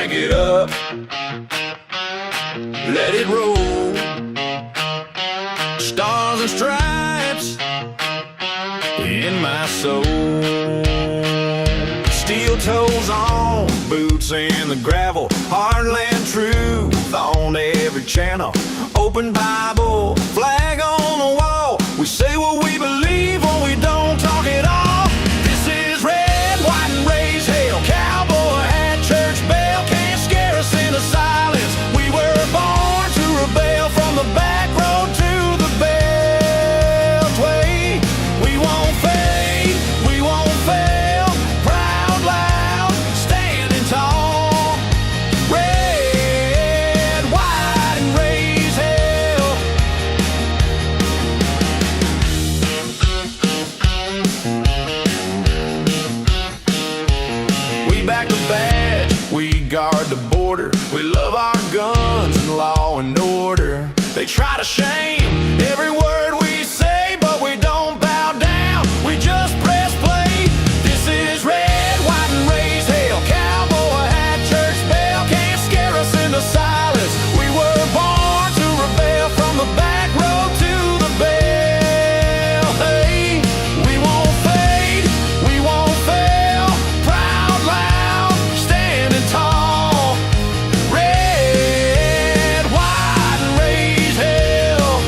Crank it up, let it roll. Stars and stripes in my soul. Steel toes on, boots in the gravel. Heartland truth on every channel. Open Bible, flag on the wall. We say what we believe when we don't talk at all. This is red, white, and raise hell. Cowboy hat, church bell can't scare us into silence. We were born to rebel from the back road to the beltway. We won't fade, we won't fail. Proud, loud, standing tall. Red, white, and raise hell. We back the badge, we guard the border. We love our guns and law and order. They try to shame every word we say, but we don't bow down, we just press play. This is red, white, and raise hell. Cowboy hat, church bell can't scare us into silence. We were born to rebel from the back road to the bell. Hey, we won't fade, we won't fail. Proud, loud, standing tall. Red, white, and raise hell.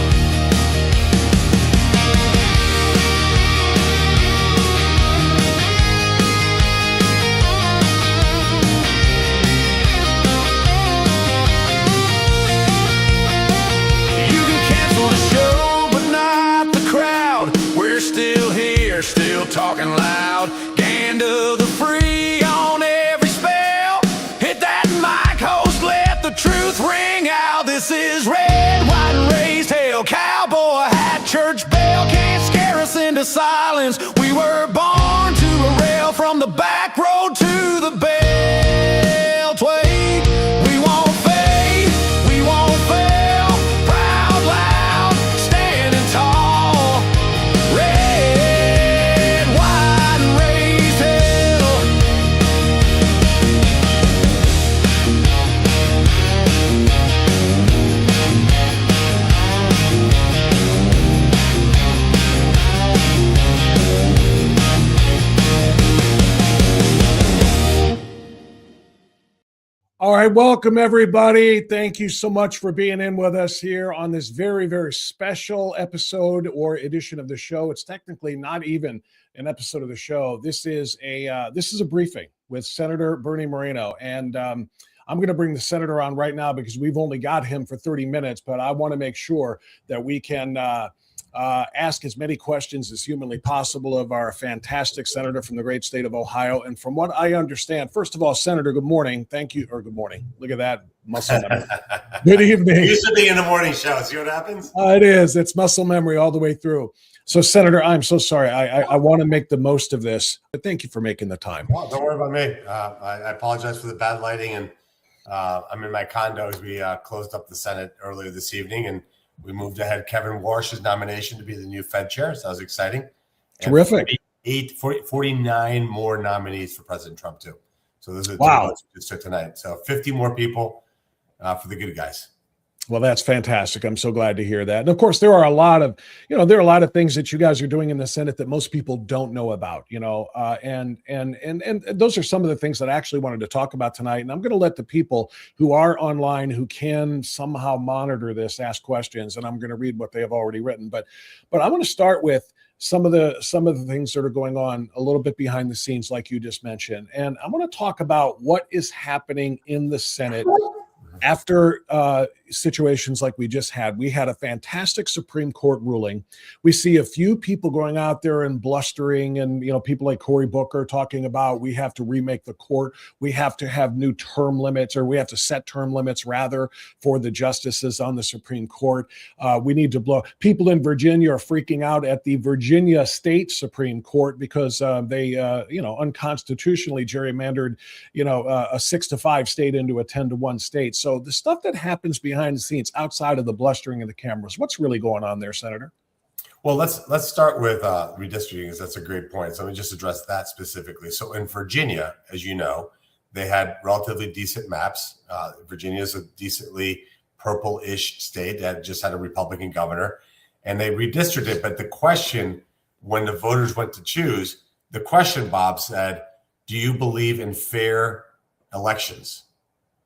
You can cancel the show, but not the crowd. We're still here, still talking loud. Gang of the free on every spell. Hit that mic, host, let the truth ring out. This is red, white, and raised hell. Cowboy hat, church bell can't scare us into silence. We were born to rail from the back road to the beltway. We won't fade, we won't fail. Proud, loud, standing tall. Red, white, and raised hell. All right, welcome everybody. Thank you so much for being in with us here on this very, very special episode or edition of the show. It's technically not even an episode of the show. This is a briefing with Senator Bernie Moreno, and I'm going to bring the senator on right now because we've only got him for 30 minutes, but I want to make sure that we can ask as many questions as humanly possible of our fantastic senator from the great state of Ohio. And from what I understand, first of all, Senator, good morning. Thank you, or good morning. Look at that muscle memory. Good evening. It used to be in the morning show. See what happens? It is. It's muscle memory all the way through. So, Senator, I'm so sorry. I want to make the most of this, but thank you for making the time. Well, don't worry about me. I apologize for the bad lighting, and I'm in my condo as we closed up the Senate earlier this evening, and we moved ahead Kevin Warsh's nomination to be the new Fed chair. So that was exciting. Terrific. 49 more nominees for President Trump, too. So those are the two votes we just took tonight. So 50 more people for the good guys. Well, that's fantastic. I'm so glad to hear that. And of course, there are a lot of things that you guys are doing in the Senate that most people don't know about, and those are some of the things that I actually wanted to talk about tonight. And I'm going to let the people who are online, who can somehow monitor this, ask questions, and I'm going to read what they have already written. But I want to start with some of the things that are going on a little bit behind the scenes, like you just mentioned. And I want to talk about what is happening in the Senate after situations like we just had. We had a fantastic Supreme Court ruling. We see a few people going out there and blustering, and people like Cory Booker talking about we have to remake the court. We have to have new term limits, or we have to set term limits rather for the justices on the Supreme Court. We need to blow. People in Virginia are freaking out at the Virginia State Supreme Court because they unconstitutionally gerrymandered a 6-5 state into a 10-1 state. So the stuff that happens behind the scenes outside of the blustering of the cameras, what's really going on there, Senator? Well, let's start with redistricting, because that's a great point. So let me just address that specifically. So in Virginia, as you know, They had relatively decent maps. Virginia is a decently purple-ish state that just had a Republican governor, and they redistricted. But the question, when the voters went to choose, the question, Bob, said, do you believe in fair elections?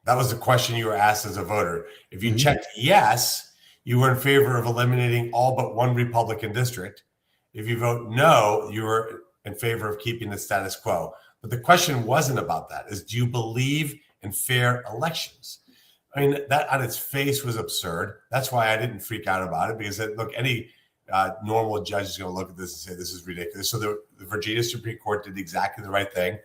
That was the question you were asked as a voter. If you checked yes, you were in favor of eliminating all but one Republican district. If you vote no, you were in favor of keeping the status quo. But the question wasn't about that. Is, do you believe in fair elections? I mean, that on its face was absurd. That's why I didn't freak out about it, because look, any normal judge is going to look at this and say, this is ridiculous. So the Virginia Supreme Court did exactly the right thing.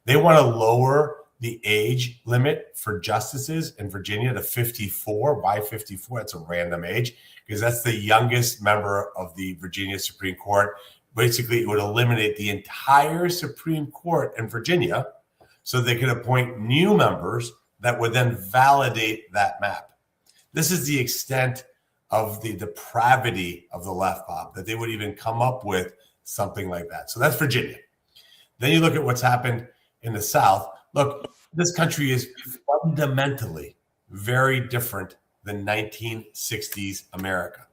They want to lower the age limit for justices in Virginia to 54. Why 54? That's a random age, because that's the youngest member of the Virginia Supreme Court. Basically, it would eliminate the entire Supreme Court in Virginia so they could appoint new members that would then validate that map. This is the extent of the depravity of the left, Bob, that they would even come up with something like that. So that's Virginia. Then you look at what's happened in the South. Look, this country is fundamentally very different than 1960s America.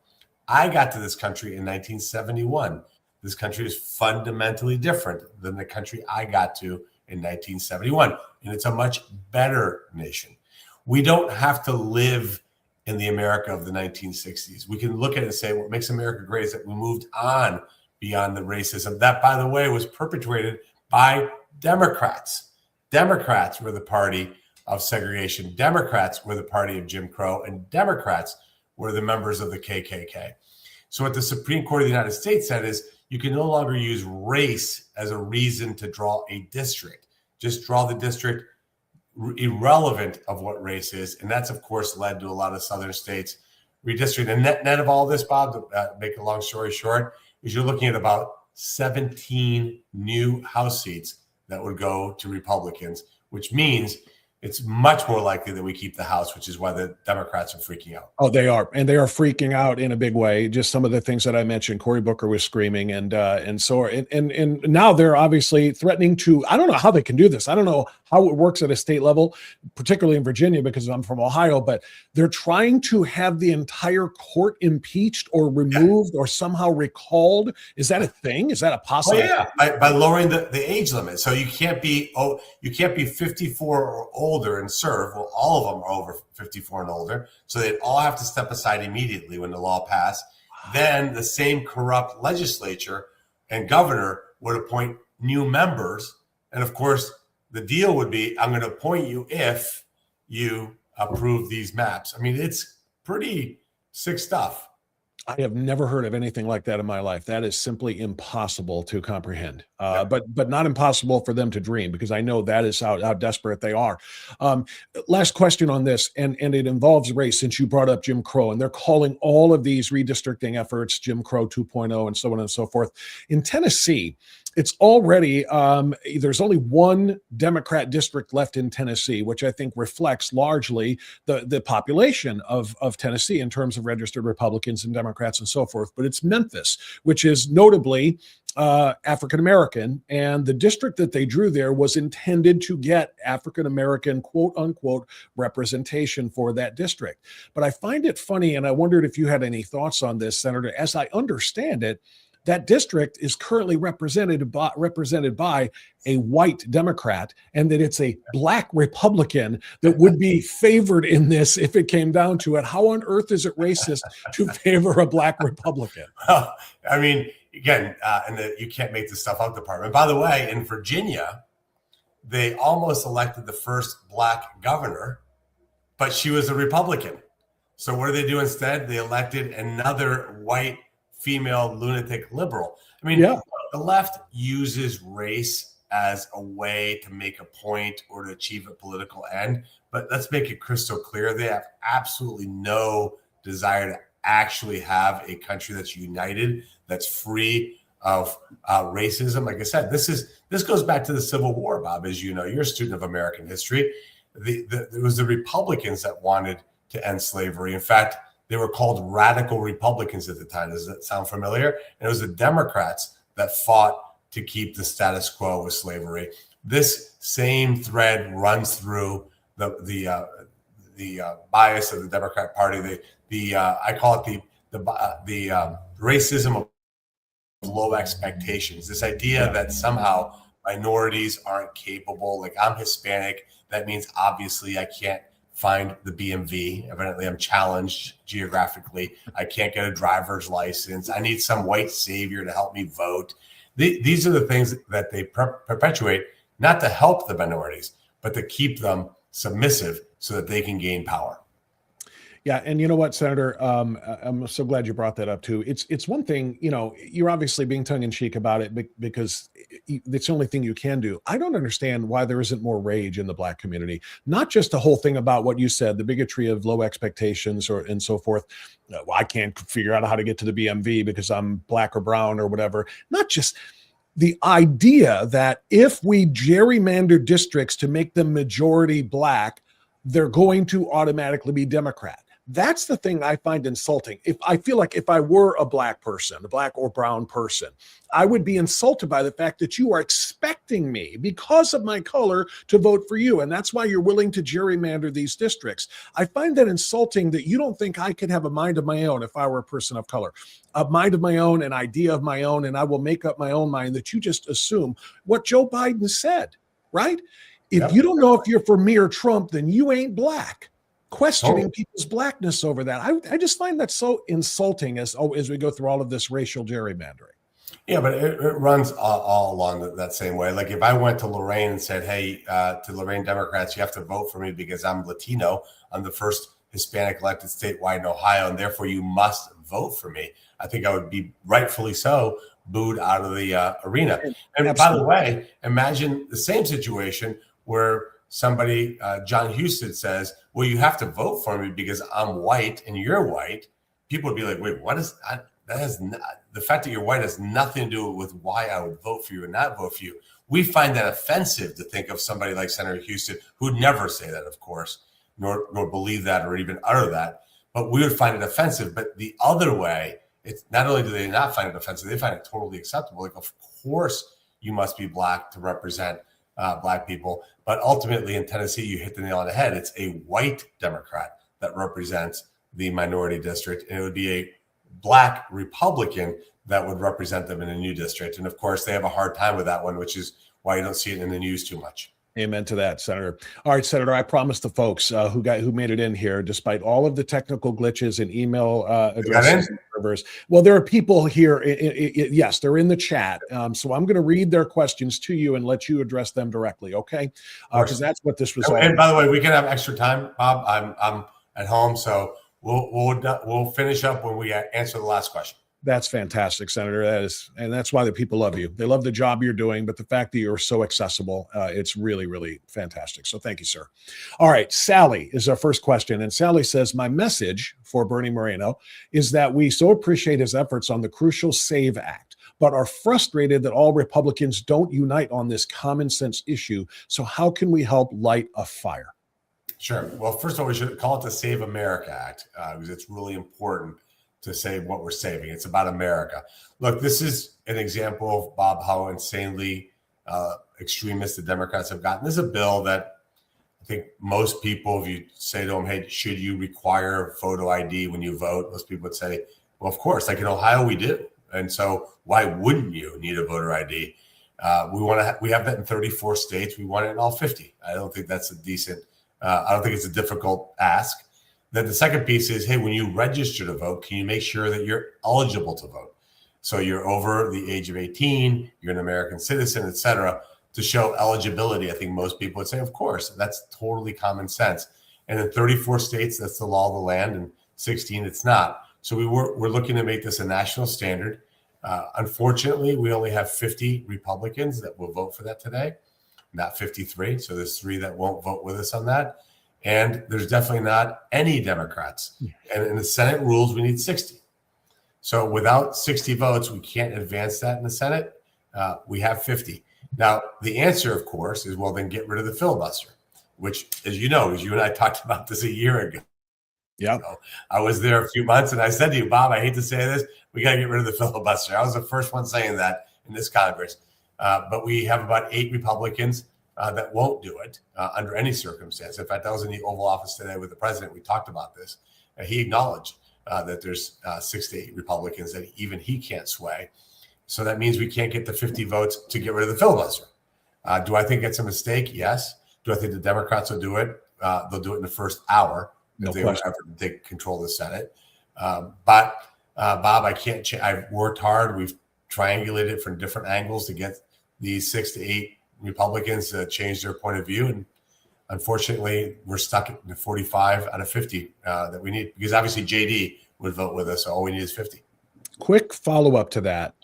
I got to this country in 1971. This country is fundamentally different than the country I got to in 1971. And it's a much better nation. We don't have to live in the America of the 1960s. We can look at it and say what makes America great is that we moved on beyond the racism. That, by the way, was perpetrated by Democrats. Democrats were the party of segregation. Democrats were the party of Jim Crow, and Democrats were the members of the KKK. So what the Supreme Court of the United States said is you can no longer use race as a reason to draw a district. Just draw the district irrelevant of what race is. And that's, of course, led to a lot of southern states redistricting. And net of all this, Bob, to make a long story short, is you're looking at about 17 new House seats that would go to Republicans, which means it's much more likely that we keep the House, which is why the Democrats are freaking out. Oh, they are. And they are freaking out in a big way. Just some of the things that I mentioned, Cory Booker was screaming and now they're obviously threatening to, I don't know how they can do this. I don't know how it works at a state level, particularly in Virginia, because I'm from Ohio, but they're trying to have the entire court impeached or removed or somehow recalled. Is that a thing? Is that a possibility? Oh, yeah, by lowering the age limit. So you can't be 54 or older and serve. Well, all of them are over 54 and older. So they'd all have to step aside immediately when the law passed. Then the same corrupt legislature and governor would appoint new members. And of course, the deal would be, I'm going to appoint you if you approve these maps. I mean, it's pretty sick stuff. I have never heard of anything like that in my life. That is simply impossible to comprehend, but not impossible for them to dream, because I know that is how desperate they are. Last question on this, and it involves race, since you brought up Jim Crow, and they're calling all of these redistricting efforts Jim Crow 2.0 and so on and so forth. In Tennessee, it's already, there's only one Democrat district left in Tennessee, which I think reflects largely the population of Tennessee in terms of registered Republicans and Democrats and so forth. But it's Memphis, which is notably African-American. And the district that they drew there was intended to get African-American, quote unquote, representation for that district. But I find it funny, and I wondered if you had any thoughts on this, Senator. As I understand it, that district is currently represented by a white Democrat, and that it's a black Republican that would be favored in this if it came down to it. How on earth is it racist to favor a black Republican? Well, I mean, again, you can't make this stuff up department. By the way, in Virginia, they almost elected the first black governor, but she was a Republican. So what do they do instead? They elected another white female lunatic liberal. I mean, the left uses race as a way to make a point or to achieve a political end. But let's make it crystal clear. They have absolutely no desire to actually have a country that's united, that's free of racism. Like I said, this goes back to the Civil War, Bob. As you know, you're a student of American history. It was the Republicans that wanted to end slavery. In fact, they were called radical Republicans at the time. Does that sound familiar? And it was the Democrats that fought to keep the status quo with slavery. This same thread runs through the bias of the Democrat Party. I call it the racism of low expectations. This idea that somehow minorities aren't capable. Like, I'm Hispanic, that means obviously I can't find the BMV. Evidently, I'm challenged geographically. I can't get a driver's license. I need some white savior to help me vote. These are the things that they perpetuate, not to help the minorities, but to keep them submissive so that they can gain power. Yeah, and you know what, Senator, I'm so glad you brought that up too. It's one thing, you're obviously being tongue in cheek about it because it's the only thing you can do. I don't understand why there isn't more rage in the Black community. Not just the whole thing about what you said, the bigotry of low expectations and so forth. Well, I can't figure out how to get to the BMV because I'm Black or brown or whatever. Not just the idea that if we gerrymander districts to make them majority Black, they're going to automatically be Democrat. That's the thing I find insulting. I feel like if I were a Black person, a Black or brown person, I would be insulted by the fact that you are expecting me, because of my color, to vote for you. And that's why you're willing to gerrymander these districts. I find that insulting that you don't think I could have a mind of my own if I were a person of color, a mind of my own, an idea of my own, and I will make up my own mind, that you just assume what Joe Biden said, right? If you don't know if you're for me or Trump, then you ain't Black. Questioning people's Blackness over that. I just find that so insulting as we go through all of this racial gerrymandering. Yeah, but it runs all along that same way. Like, if I went to Lorain and said, hey, to Lorain Democrats, you have to vote for me because I'm Latino. I'm the first Hispanic elected statewide in Ohio, and therefore you must vote for me. I think I would be rightfully so booed out of the arena. And by the way, imagine the same situation where somebody, John Huston, says, well, you have to vote for me because I'm white and you're white. People would be like, wait, what is that? The fact that you're white has nothing to do with why I would vote for you and not vote for you. We find that offensive to think of somebody like Senator Huston, who would never say that, of course, nor believe that or even utter that. But we would find it offensive. But the other way, it's not only do they not find it offensive, they find it totally acceptable. Like, of course you must be Black to represent Black people. But ultimately in Tennessee, you hit the nail on the head. It's a white Democrat that represents the minority district, and it would be a Black Republican that would represent them in a new district. And of course, they have a hard time with that one, which is why you don't see it in the news too much. Amen to that, Senator. All right, Senator, I promised the folks who made it in here, despite all of the technical glitches and email addresses and servers. Well, there are people here. Yes, they're in the chat. So I'm going to read their questions to you and let you address them directly, okay? Because that's what this was all about. And by the way, we can have extra time, Bob. I'm at home, so we'll finish up when we answer the last question. That's fantastic, Senator. And that's why the people love you. They love the job you're doing, but the fact that you're so accessible, it's really, really fantastic. So thank you, sir. All right, Sally is our first question. And Sally says, my message for Bernie Moreno is that we so appreciate his efforts on the crucial SAVE Act, but are frustrated that all Republicans don't unite on this common sense issue. So how can we help light a fire? Sure. Well, first of all, we should call it the Save America Act because it's really important to say what we're saving. It's about America. Look, this is an example of, Bob, how insanely extremist the Democrats have gotten. This is a bill that I think most people, if you say to them, hey, should you require photo ID when you vote? Most people would say, well, of course, like in Ohio, we do. And so why wouldn't you need a voter ID? We have that in 34 states. We want it in all 50. I don't think that's I don't think it's a difficult ask. Then the second piece is, hey, when you register to vote, can you make sure that you're eligible to vote? So you're over the age of 18, you're an American citizen, et cetera, to show eligibility. I think most people would say, of course, that's totally common sense. And in 34 states, that's the law of the land, and 16, it's not. So we're looking to make this a national standard. Unfortunately, we only have 50 Republicans that will vote for that today, not 53. So there's 3 that won't vote with us on that. And there's definitely not any Democrats. And in the Senate rules, we need 60. So without 60 votes, we can't advance that in the Senate. We have 50. Now, the answer, of course, is, well, then get rid of the filibuster, which, as you know, as you and I talked about this a year ago. Yeah, I was there a few months and I said to you, Bob, I hate to say this, we got to get rid of the filibuster. I was the first one saying that in this Congress. But we have about 8 Republicans that won't do it under any circumstance. In fact, I was in the Oval Office today with the president. We talked about this. He acknowledged that there's 6 to 8 Republicans that even he can't sway. So that means we can't get the 50 votes to get rid of the filibuster. Do I think it's a mistake? Yes. Do I think the Democrats will do it? They'll do it in the first hour if they ever take control of the Senate. But Bob, I can't. I've worked hard. We've triangulated from different angles to get these 6 to 8 Republicans to change their point of view, and unfortunately, we're stuck at the 45 out of 50 that we need, because obviously JD would vote with us. So all we need is 50. Quick follow-up to that.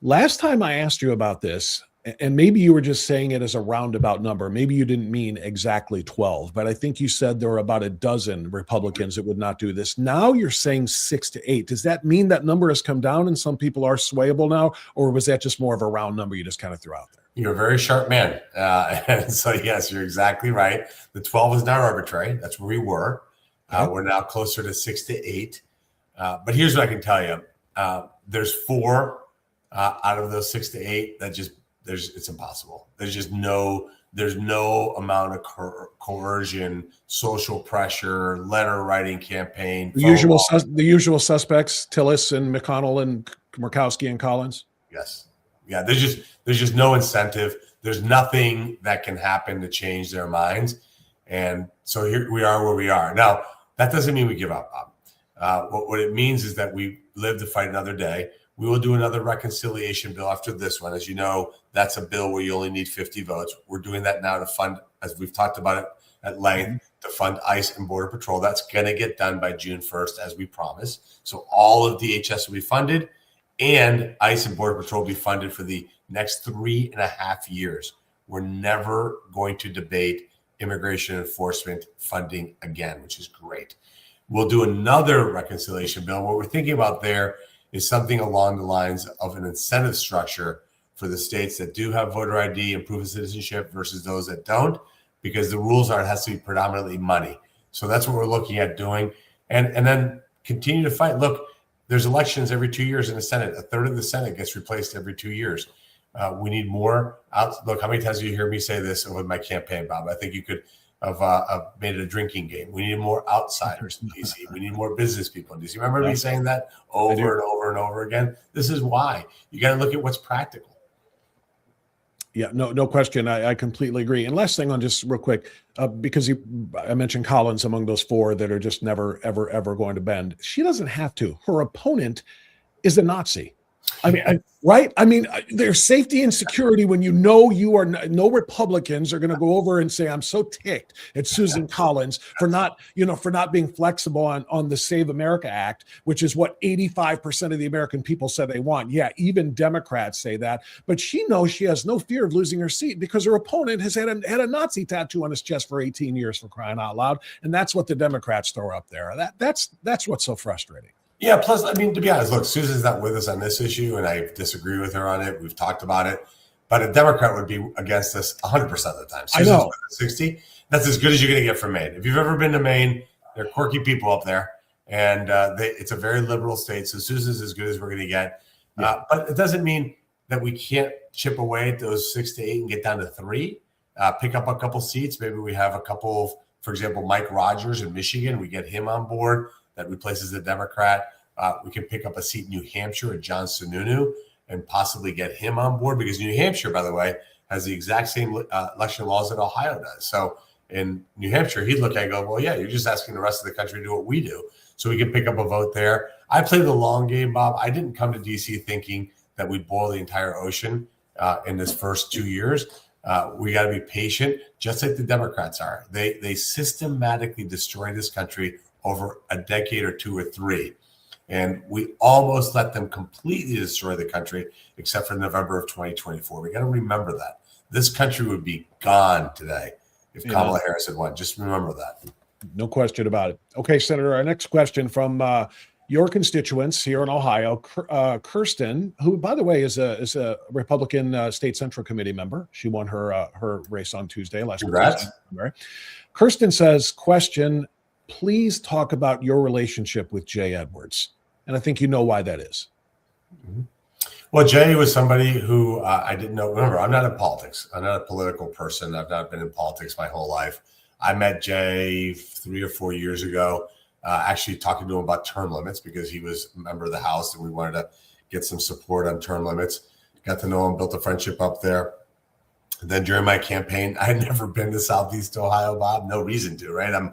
Last time I asked you about this, and maybe you were just saying it as a roundabout number. Maybe you didn't mean exactly 12, but I think you said there were about a dozen Republicans that would not do this. Now you're saying 6 to 8. Does that mean that number has come down and some people are swayable now? Or was that just more of a round number you just kind of threw out there? You're a very sharp man. And so, yes, you're exactly right. The 12 is not arbitrary. That's where we were. We're now closer to 6 to 8. But here's what I can tell you. There's 4 out of those 6 to 8 that just, it's impossible. There's no amount of coercion, social pressure, letter writing campaign. The usual suspects, Tillis and McConnell and Murkowski and Collins. Yes. Yeah. There's just no incentive. There's nothing that can happen to change their minds. And so here we are where we are. Now, that doesn't mean we give up, Bob. What it means is that we live to fight another day. We will do another reconciliation bill after this one. As you know, that's a bill where you only need 50 votes. We're doing that now to fund, as we've talked about it at length, to fund ICE and Border Patrol. That's going to get done by June 1st, as we promised. So all of DHS will be funded, and ICE and Border Patrol will be funded for the next 3.5 years. We're never going to debate immigration enforcement funding again, which is great. We'll do another reconciliation bill. What we're thinking about there is something along the lines of an incentive structure for the states that do have voter ID and proof of citizenship versus those that don't, because the rules are it has to be predominantly money. So that's what we're looking at doing. And then continue to fight. Look, there's elections every 2 years in the Senate. A third of the Senate gets replaced every 2 years. We need more. Look, how many times do you hear me say this with my campaign, Bob? I think you could have made it a drinking game. We need more outsiders in D.C. We need more business people in D.C. Remember me saying that over and over and over again? This is why. You got to look at what's practical. Yeah, no question. I completely agree. And last thing on just real quick, because I mentioned Collins among those 4 that are just never, ever, ever going to bend. She doesn't have to. Her opponent is a Nazi. I mean, right? I mean, there's safety and security when you know you are no Republicans are going to go over and say, I'm so ticked at Susan Collins for not being flexible on the Save America Act, which is what 85% of the American people said they want. Yeah, even Democrats say that. But she knows she has no fear of losing her seat because her opponent has had a Nazi tattoo on his chest for 18 years, for crying out loud. And that's what the Democrats throw up there. That's what's so frustrating. Yeah, plus, I mean, to be honest, look, Susan's not with us on this issue, and I disagree with her on it. We've talked about it. But a Democrat would be against us 100% of the time. Susan's I know. With us 60. That's as good as you're going to get from Maine. If you've ever been to Maine, they're quirky people up there, and it's a very liberal state. So Susan's as good as we're going to get. Yeah. But it doesn't mean that we can't chip away at those 6 to 8 and get down to 3, pick up a couple seats. Maybe we have a couple of, for example, Mike Rogers in Michigan. We get him on board. That replaces the Democrat. We can pick up a seat in New Hampshire at John Sununu and possibly get him on board, because New Hampshire, by the way, has the exact same election laws that Ohio does. So in New Hampshire, he'd look at it and go, well, yeah, you're just asking the rest of the country to do what we do. So we can pick up a vote there. I play the long game, Bob. I didn't come to D.C. thinking that we'd boil the entire ocean in this first 2 years. We got to be patient, just like the Democrats are. They systematically destroy this country over a decade or 2 or 3. And we almost let them completely destroy the country, except for November of 2024. We got to remember that. This country would be gone today if Kamala Harris had won. Just remember that. No question about it. Okay, Senator, our next question from your constituents here in Ohio, Kirsten, who, by the way, is a Republican State Central Committee member. She won her race on Tuesday. Congrats. Tuesday. Kirsten says, question, please talk about your relationship with Jay Edwards. And I think you know why that is. Mm-hmm. Well, Jay was somebody who I didn't know. Remember, I'm not in politics. I'm not a political person. I've not been in politics my whole life. I met Jay 3 or 4 years ago, actually talking to him about term limits because he was a member of the House and we wanted to get some support on term limits. Got to know him, built a friendship up there. And then during my campaign, I had never been to Southeast Ohio, Bob. No reason to, right?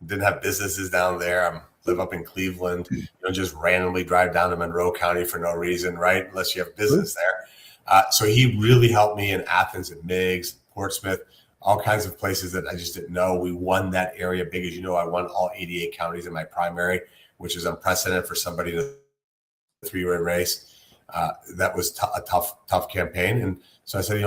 Didn't have businesses down there. Live up in Cleveland, just randomly drive down to Monroe County for no reason, right? Unless you have business there. So he really helped me in Athens and Meigs, Portsmouth, all kinds of places that I just didn't know. We won that area big. As you know, I won all 88 counties in my primary, which is unprecedented for somebody in a three-way race. That was a tough campaign. And so I said,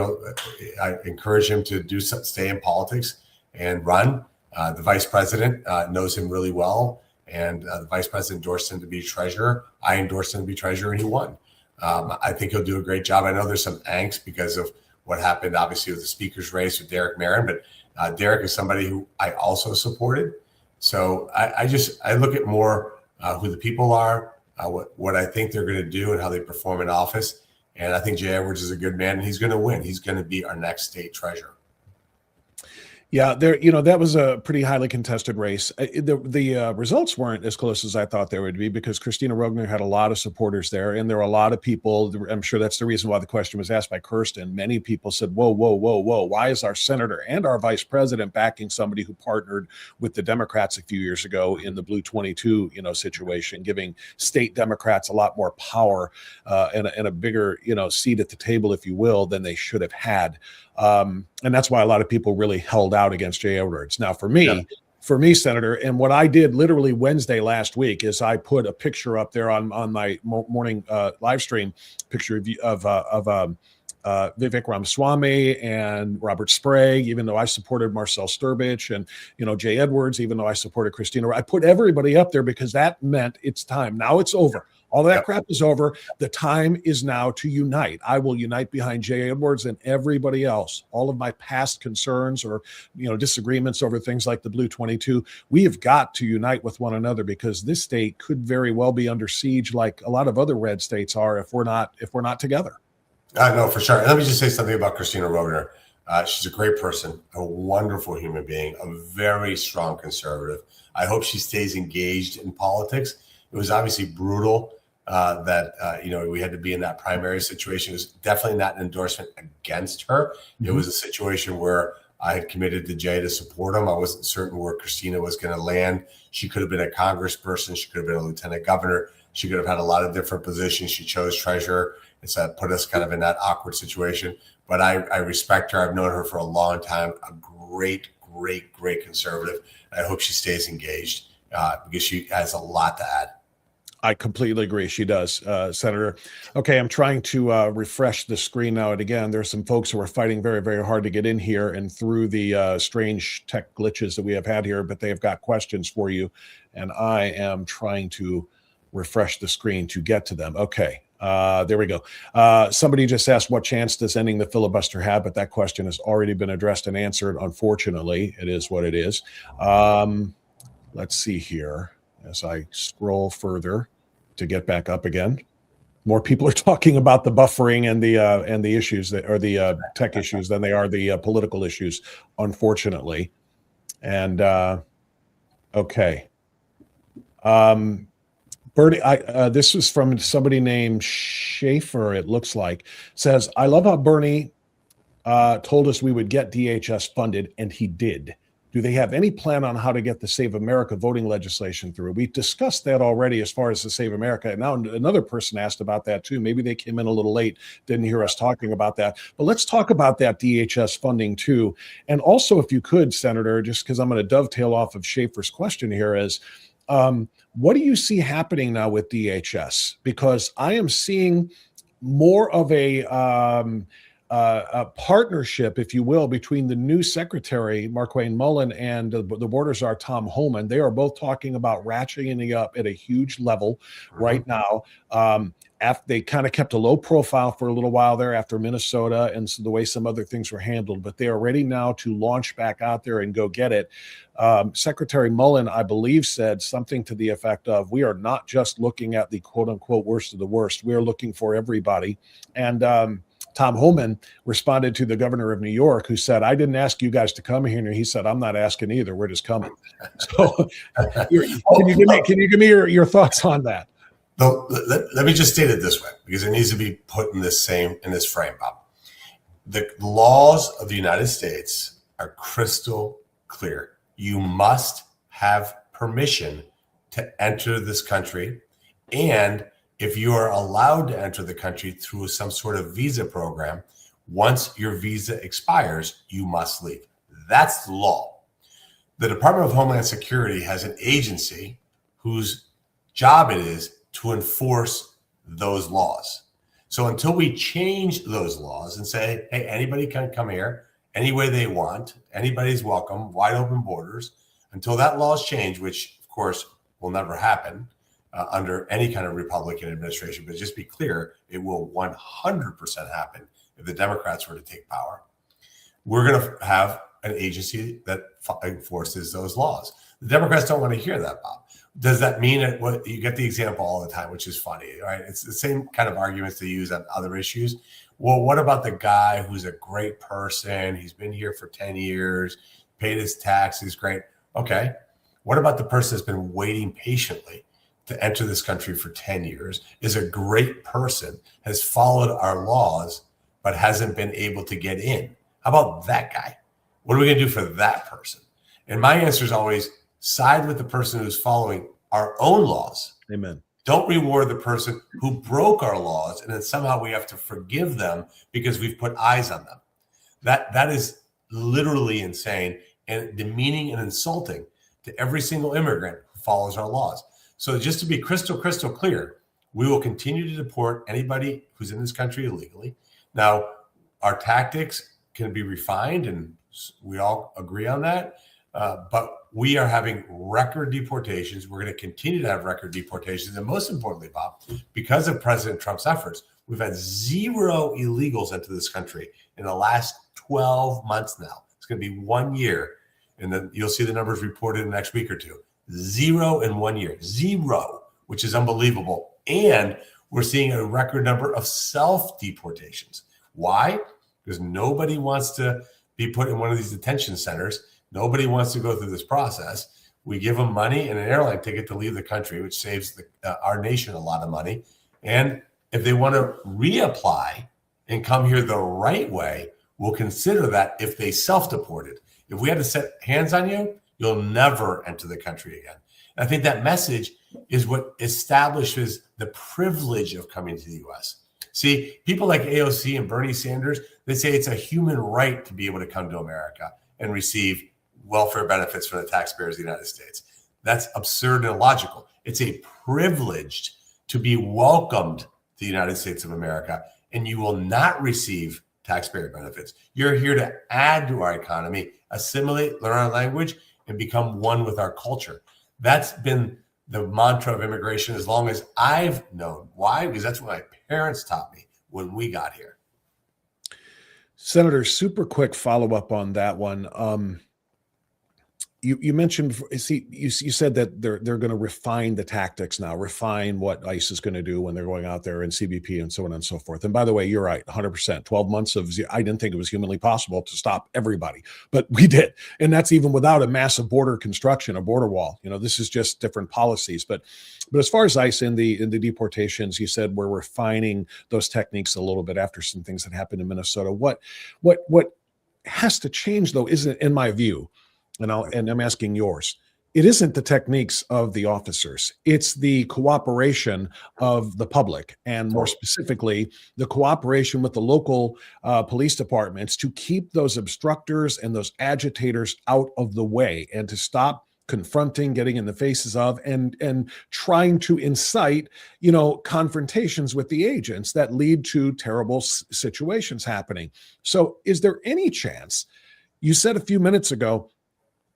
I encourage him to stay in politics and run. The vice president knows him really well. And the vice president endorsed him to be treasurer. I endorsed him to be treasurer, and he won. I think he'll do a great job. I know there's some angst because of what happened, obviously, with the speaker's race with Derek Marin, but Derek is somebody who I also supported. So I look at more who the people are, what I think they're going to do, and how they perform in office. And I think Jay Edwards is a good man, and he's going to win. He's going to be our next state treasurer. Yeah, that was a pretty highly contested race. The results weren't as close as I thought they would be because Christina Rogner had a lot of supporters there, and there were a lot of people. I'm sure that's the reason why the question was asked by Kirsten. Many people said, "Whoa, whoa, whoa, whoa! Why is our senator and our vice president backing somebody who partnered with the Democrats a few years ago in the Blue 22, situation, giving state Democrats a lot more power and a bigger, seat at the table, if you will, than they should have had." And that's why a lot of people really held out against Jay Edwards. Now, for me, Senator, and what I did literally Wednesday last week is I put a picture up there on my morning live stream, picture of Vivek Ramaswamy and Robert Sprague, even though I supported Marcel Sturbich, and Jay Edwards, even though I supported Christina. I put everybody up there because that meant it's time. Now it's over. All that crap is over. The time is now to unite. I will unite behind Jay Edwards and everybody else. All of my past concerns or disagreements over things like the Blue 22, we have got to unite with one another because this state could very well be under siege like a lot of other red states are if we're not together. No, for sure. And let me just say something about Christina Rogner. She's a great person, a wonderful human being, a very strong conservative. I hope she stays engaged in politics. It was obviously brutal that we had to be in that primary situation. It was definitely not an endorsement against her. Mm-hmm. It was a situation where I had committed to Jay to support him. I wasn't certain where Christina was going to land. She could have been a congressperson. She could have been a lieutenant governor. She could have had a lot of different positions. She chose treasurer. And so that put us kind of in that awkward situation. But I respect her. I've known her for a long time. A great, great, great conservative. I hope she stays engaged because she has a lot to add. I completely agree. She does, Senator. Okay, I'm trying to refresh the screen now. And again, there's some folks who are fighting very, very hard to get in here and through the strange tech glitches that we have had here, but they have got questions for you. And I am trying to refresh the screen to get to them. Okay, there we go. Somebody just asked, what chance does ending the filibuster have? But that question has already been addressed and answered. Unfortunately, it is what it is. Let's see here as I scroll further to get back up again. More people are talking about the buffering and the issues that are the tech issues than they are the political issues, unfortunately. And okay, Bernie, this is from somebody named Schaefer. It looks like says, I love how Bernie told us we would get DHS funded, and he did. Do they have any plan on how to get the Save America voting legislation through? We discussed that already as far as the Save America. And now another person asked about that too. Maybe they came in a little late, didn't hear us talking about that. But let's talk about that DHS funding too. And also, if you could, Senator, just because I'm going to dovetail off of Schaefer's question here is, what do you see happening now with DHS? Because I am seeing more of a partnership, if you will, between the new secretary, Markwayne Mullen, and the border czar, Tom Homan. They are both talking about ratcheting up at a huge level right now. after they kind of kept a low profile for a little while there after Minnesota and so the way some other things were handled, but they are ready now to launch back out there and go get it. Secretary Mullen, I believe, said something to the effect of, we are not just looking at the quote unquote worst of the worst. We are looking for everybody. And Tom Homan responded to the governor of New York, who said, I didn't ask you guys to come here. And he said, I'm not asking either. We're just coming. So can you give me your thoughts on that? So let me just state it this way, because it needs to be put in this frame, Bob. The laws of the United States are crystal clear. You must have permission to enter this country. And if you are allowed to enter the country through some sort of visa program, once your visa expires, you must leave. That's the law. The Department of Homeland Security has an agency whose job it is to enforce those laws. So until we change those laws and say, hey, anybody can come here any way they want, anybody's welcome, wide open borders, until that law is changed, which of course will never happen under any kind of Republican administration, but just be clear, it will 100% happen if the Democrats were to take power. We're going to have an agency that enforces those laws. The Democrats don't want to hear that, Bob. Does that mean that what you get the example all the time, which is funny, right? It's the same kind of arguments they use on other issues. Well, what about the guy who's a great person? He's been here for 10 years, paid his taxes, great. Okay. What about the person that's been waiting patiently to enter this country for 10 years, is a great person, has followed our laws, but hasn't been able to get in? How about that guy? What are we going to do for that person? And my answer is always side with the person who's following our own laws. Amen. Don't reward the person who broke our laws, and then somehow we have to forgive them because we've put eyes on them. That is literally insane and demeaning and insulting to every single immigrant who follows our laws. So just to be crystal clear, we will continue to deport anybody who's in this country illegally. Now, our tactics can be refined, and we all agree on that. But we are having record deportations. We're going to continue to have record deportations. And most importantly, Bob, because of President Trump's efforts, we've had 0 illegals enter this country in the last 12 months now. It's going to be 1 year. And then you'll see the numbers reported in the next week or two. 0 in 1 year. 0, which is unbelievable. And we're seeing a record number of self-deportations. Why? Because nobody wants to be put in one of these detention centers. Nobody wants to go through this process. We give them money and an airline ticket to leave the country, which saves our nation a lot of money. And if they want to reapply and come here the right way, we'll consider that if they self-deported. If we had to set hands on you, you'll never enter the country again. And I think that message is what establishes the privilege of coming to the U.S. See, people like AOC and Bernie Sanders, they say it's a human right to be able to come to America and receive welfare benefits from the taxpayers of the United States. That's absurd and illogical. It's a privilege to be welcomed to the United States of America, and you will not receive taxpayer benefits. You're here to add to our economy, assimilate, learn our language, and become one with our culture. That's been the mantra of immigration as long as I've known. Why? Because that's what my parents taught me when we got here. Senator, super quick follow-up on that one. You mentioned, see, you said that they're going to refine the tactics now, refine what ICE is going to do when they're going out there, and CBP and so on and so forth. And by the way, you're right, 100%. 12 months of, I didn't think it was humanly possible to stop everybody, but we did. And that's even without a massive border construction, a border wall. You know, this is just different policies. But as far as ICE in the deportations, you said we're refining those techniques a little bit after some things that happened in Minnesota. What has to change, though, isn't, in my view, and I'm asking yours, it isn't the techniques of the officers. It's the cooperation of the public, and more specifically, the cooperation with the local police departments to keep those obstructors and those agitators out of the way, and to stop confronting, getting in the faces of, and trying to incite, confrontations with the agents that lead to terrible situations happening. So is there any chance, you said a few minutes ago,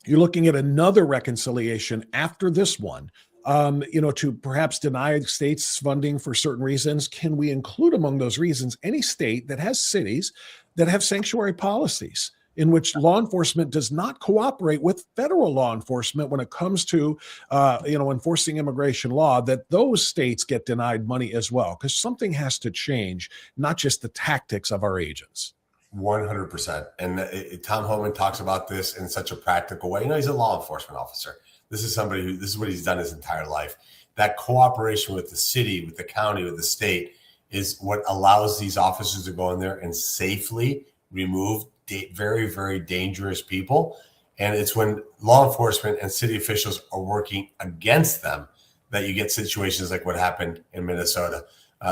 you're looking at another reconciliation after this one, to perhaps deny states funding for certain reasons? Can we include among those reasons any state that has cities that have sanctuary policies in which law enforcement does not cooperate with federal law enforcement when it comes to, enforcing immigration law, that those states get denied money as well? Because something has to change, not just the tactics of our agents. 100%. And Tom Homan talks about this in such a practical way. He's a law enforcement officer. This is somebody this is what he's done his entire life. That cooperation with the city, with the county, with the state is what allows these officers to go in there and safely remove very, very dangerous people. And it's when law enforcement and city officials are working against them that you get situations like what happened in Minnesota.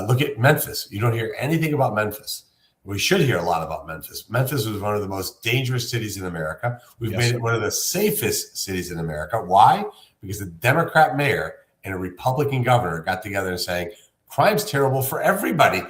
Look at Memphis. You don't hear anything about Memphis. We should hear a lot about Memphis. Memphis was one of the most dangerous cities in America. We've made it one of the safest cities in America. Why? Because the Democrat mayor and a Republican governor got together and saying, crime's terrible for everybody,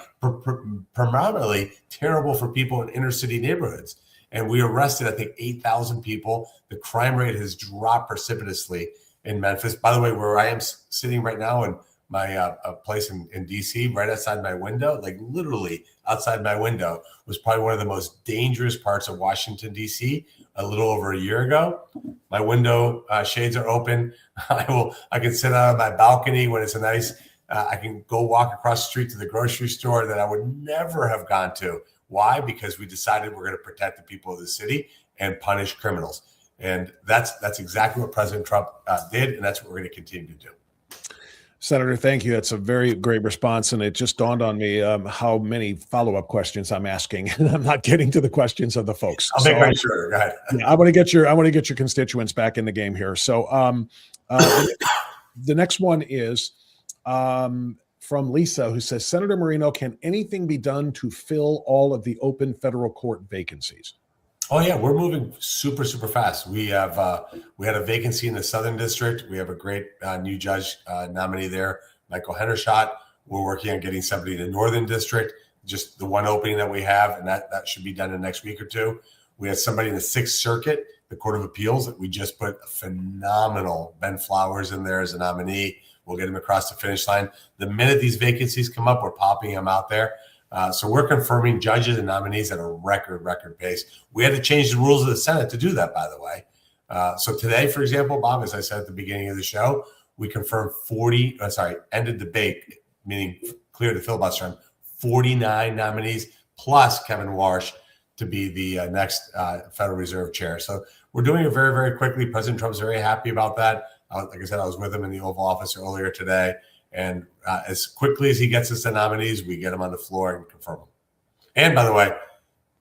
primarily terrible for people in inner city neighborhoods. And we arrested, I think, 8,000 people. The crime rate has dropped precipitously in Memphis. By the way, where I am sitting right now in my place in D.C., right outside my window, like literally outside my window, was probably one of the most dangerous parts of Washington, D.C. a little over a year ago. My window shades are open. I can sit out on my balcony when it's a nice, I can go walk across the street to the grocery store that I would never have gone to. Why? Because we decided we're going to protect the people of the city and punish criminals. And that's exactly what President Trump did, and that's what we're going to continue to do. Senator, thank you. That's a very great response. And it just dawned on me how many follow-up questions I'm asking. And I'm not getting to the questions of the folks. I'll make sure. Go ahead. I want to get your constituents back in the game here. So the next one is from Lisa, who says, Senator Moreno, can anything be done to fill all of the open federal court vacancies? Oh yeah, we're moving super, super fast. We had a vacancy in the Southern District. We have a great new judge nominee there, Michael Hendershot. We're working on getting somebody in the Northern District, just the one opening that we have, and that should be done in the next week or two. We had somebody in the Sixth Circuit, the Court of Appeals, that we just put a phenomenal Ben Flowers in there as a nominee. We'll get him across the finish line. The minute these vacancies come up, we're popping him out there. So we're confirming judges and nominees at a record pace. We had to change the rules of the Senate to do that, by the way. So today, for example, Bob, as I said at the beginning of the show, we confirmed ended debate, meaning cleared the filibuster on 49 nominees, plus Kevin Warsh to be the next Federal Reserve chair. So we're doing it very, very quickly. President Trump's very happy about that. Like I said, I was with him in the Oval Office earlier today. And as quickly as he gets us the nominees, we get them on the floor and confirm them. And by the way,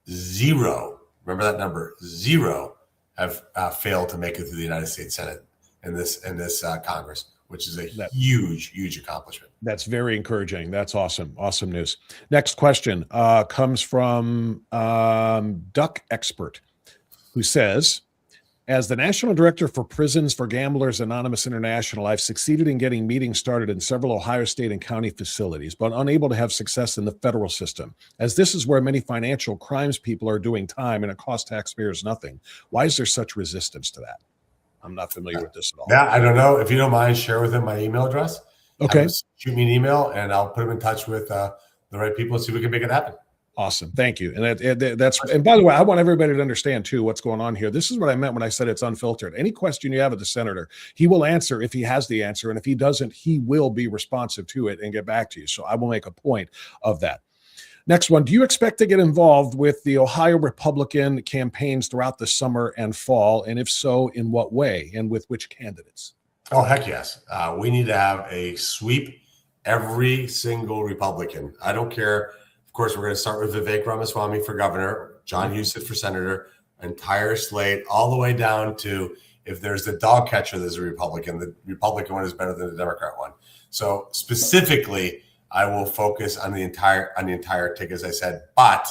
0, remember that number, 0 have failed to make it through the United States Senate in this Congress, which is a huge accomplishment. That's very encouraging. That's awesome. Awesome news. Next question comes from Duck Expert, who says, as the National Director for Prisons for Gamblers Anonymous International, I've succeeded in getting meetings started in several Ohio state and county facilities, but unable to have success in the federal system, as this is where many financial crimes people are doing time and it costs taxpayers nothing. Why is there such resistance to that? I'm not familiar with this at all. Yeah, I don't know. If you don't mind, share with him my email address. Okay. Shoot me an email and I'll put him in touch with the right people and see if we can make it happen. Awesome. Thank you. And that's, and by the way, I want everybody to understand too, what's going on here. This is what I meant when I said it's unfiltered. Any question you have of the senator, he will answer if he has the answer. And if he doesn't, he will be responsive to it and get back to you. So I will make a point of that. Next one. Do you expect to get involved with the Ohio Republican campaigns throughout the summer and fall? And if so, in what way and with which candidates? Oh, heck yes. We need to have a sweep every single Republican. I don't care. Of course, we're going to start with Vivek Ramaswamy for governor, John Husted for senator, entire slate, all the way down to if there's the dog catcher, there's a Republican. The Republican one is better than the Democrat one. So specifically, I will focus on the entire ticket, as I said, but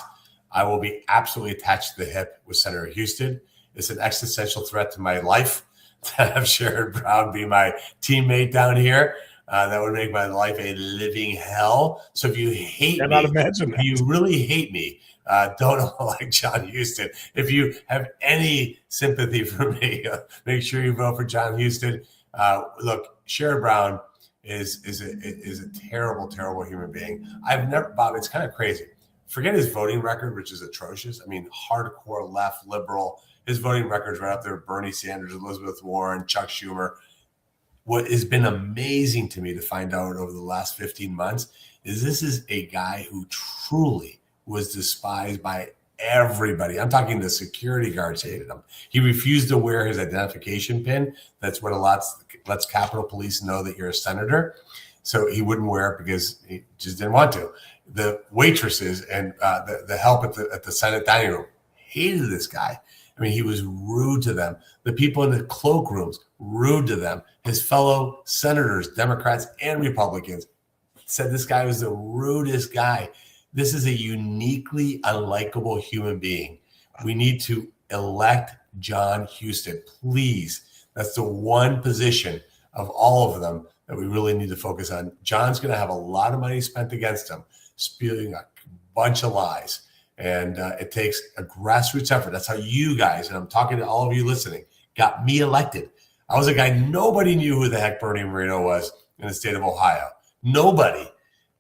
I will be absolutely attached to the hip with Senator Husted. It's an existential threat to my life to have Sherrod Brown be my teammate down here. That would make my life a living hell. So if you hate me, if you really hate me, don't like John Husted. If you have any sympathy for me, make sure you vote for John Husted. Look, Sherrod Brown is a terrible, terrible human being. I've never, Bob, it's kind of crazy. Forget his voting record, which is atrocious. I mean, hardcore left liberal. His voting record's right up there with Bernie Sanders, Elizabeth Warren, Chuck Schumer. What has been amazing to me to find out over the last 15 months is this is a guy who truly was despised by everybody. I'm talking the security guards hated him. He refused to wear his identification pin. That's what lets Capitol Police know that you're a senator. So he wouldn't wear it because he just didn't want to. The waitresses and the help at the Senate dining room hated this guy. I mean, he was rude to them. The people in the cloakrooms, rude to them. His fellow senators, Democrats and Republicans, said this guy was the rudest guy. This is a uniquely unlikable human being. We need to elect John Husted, please. That's the one position of all of them that we really need to focus on. John's going to have a lot of money spent against him, spewing a bunch of lies. And it takes a grassroots effort. That's how you guys, and I'm talking to all of you listening, got me elected. I was a guy, nobody knew who the heck Bernie Moreno was in the state of Ohio. Nobody.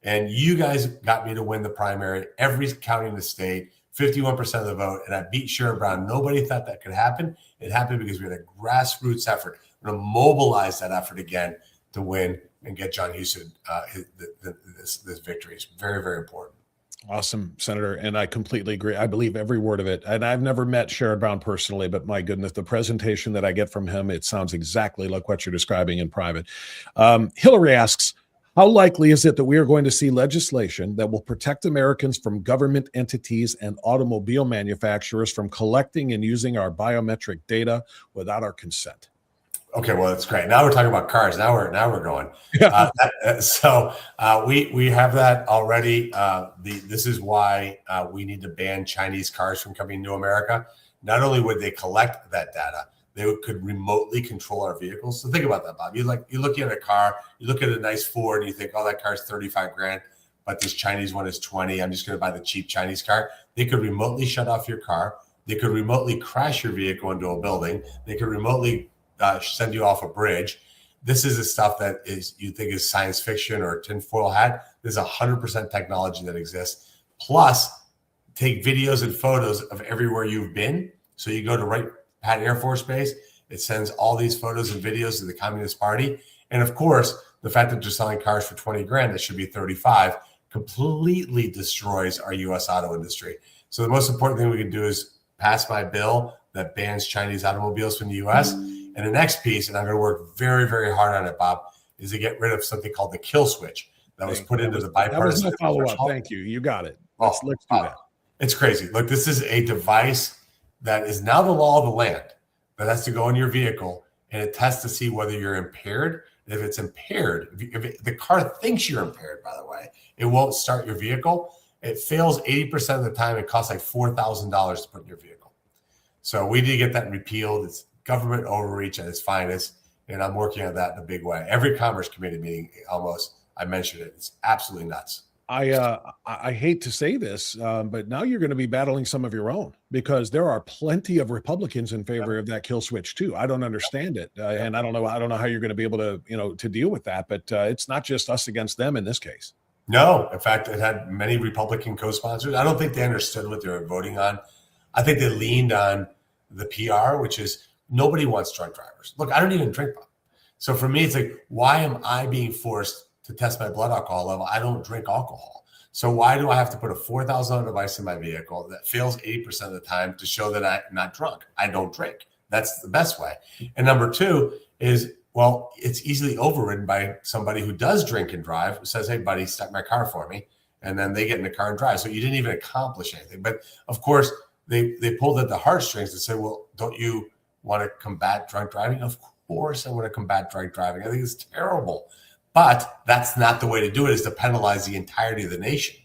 And you guys got me to win the primary, every county in the state, 51% of the vote, and I beat Sherrod Brown. Nobody thought that could happen. It happened because we had a grassroots effort. We're going to mobilize that effort again to win and get John Husted this victory. It's very, very important. Awesome, Senator. And I completely agree. I believe every word of it. And I've never met Sherrod Brown personally, but my goodness, the presentation that I get from him, it sounds exactly like what you're describing in private. Hillary asks, how likely is it that we are going to see legislation that will protect Americans from government entities and automobile manufacturers from collecting and using our biometric data without our consent? Okay, well, that's great. Now we're talking about cars. Now we're going. So we have that already. This is why we need to ban Chinese cars from coming to America. Not only would they collect that data, they could remotely control our vehicles. So think about that, Bob. You're looking at a car, you look at a nice Ford, and you think, oh, that car's 35 grand, but this Chinese one is 20. I'm just going to buy the cheap Chinese car. They could remotely shut off your car. They could remotely crash your vehicle into a building. They could remotely send you off a bridge. This is the stuff that you think is science fiction or tinfoil hat. There's 100% technology that exists. Plus, take videos and photos of everywhere you've been. So you go to Wright-Patt Air Force Base. It sends all these photos and videos to the Communist Party. And of course, the fact that they're selling cars for 20 grand, that should be 35, completely destroys our U.S. auto industry. So the most important thing we can do is pass my bill that bans Chinese automobiles from the U.S. And the next piece, and I'm going to work very, very hard on it, Bob, is to get rid of something called the kill switch that was put into the bipartisan. That was my follow-up. Thank you. You got it. Let's do that. It's crazy. Look, this is a device that is now the law of the land that has to go in your vehicle, and it tests to see whether you're impaired. And if it's impaired, if the car thinks you're impaired, by the way, it won't start your vehicle. It fails 80% of the time. It costs like $4,000 to put in your vehicle. So we need to get that repealed. It's government overreach at its finest, and I'm working on that in a big way. Every Commerce Committee meeting, almost, I mentioned it. It's absolutely nuts. I hate to say this, but now you're going to be battling some of your own, because there are plenty of Republicans in favor of that kill switch too. I don't understand it, and I don't know how you're going to be able to to deal with that. But it's not just us against them in this case. No, in fact, it had many Republican co-sponsors. I don't think they understood what they were voting on. I think they leaned on the PR, which is nobody wants drunk drivers. Look, I don't even drink, Bob. So for me, it's like, why am I being forced to test my blood alcohol level? I don't drink alcohol. So why do I have to put a $4,000 device in my vehicle that fails 80% of the time to show that I'm not drunk? I don't drink. That's the best way. And number two is, well, it's easily overridden by somebody who does drink and drive, who says, hey, buddy, start my car for me. And then they get in the car and drive. So you didn't even accomplish anything. But of course, they pulled at the heartstrings and said, well, don't you want to combat drunk driving? Of course I want to combat drunk driving. I think it's terrible. But that's not the way to do it, is to penalize the entirety of the nation.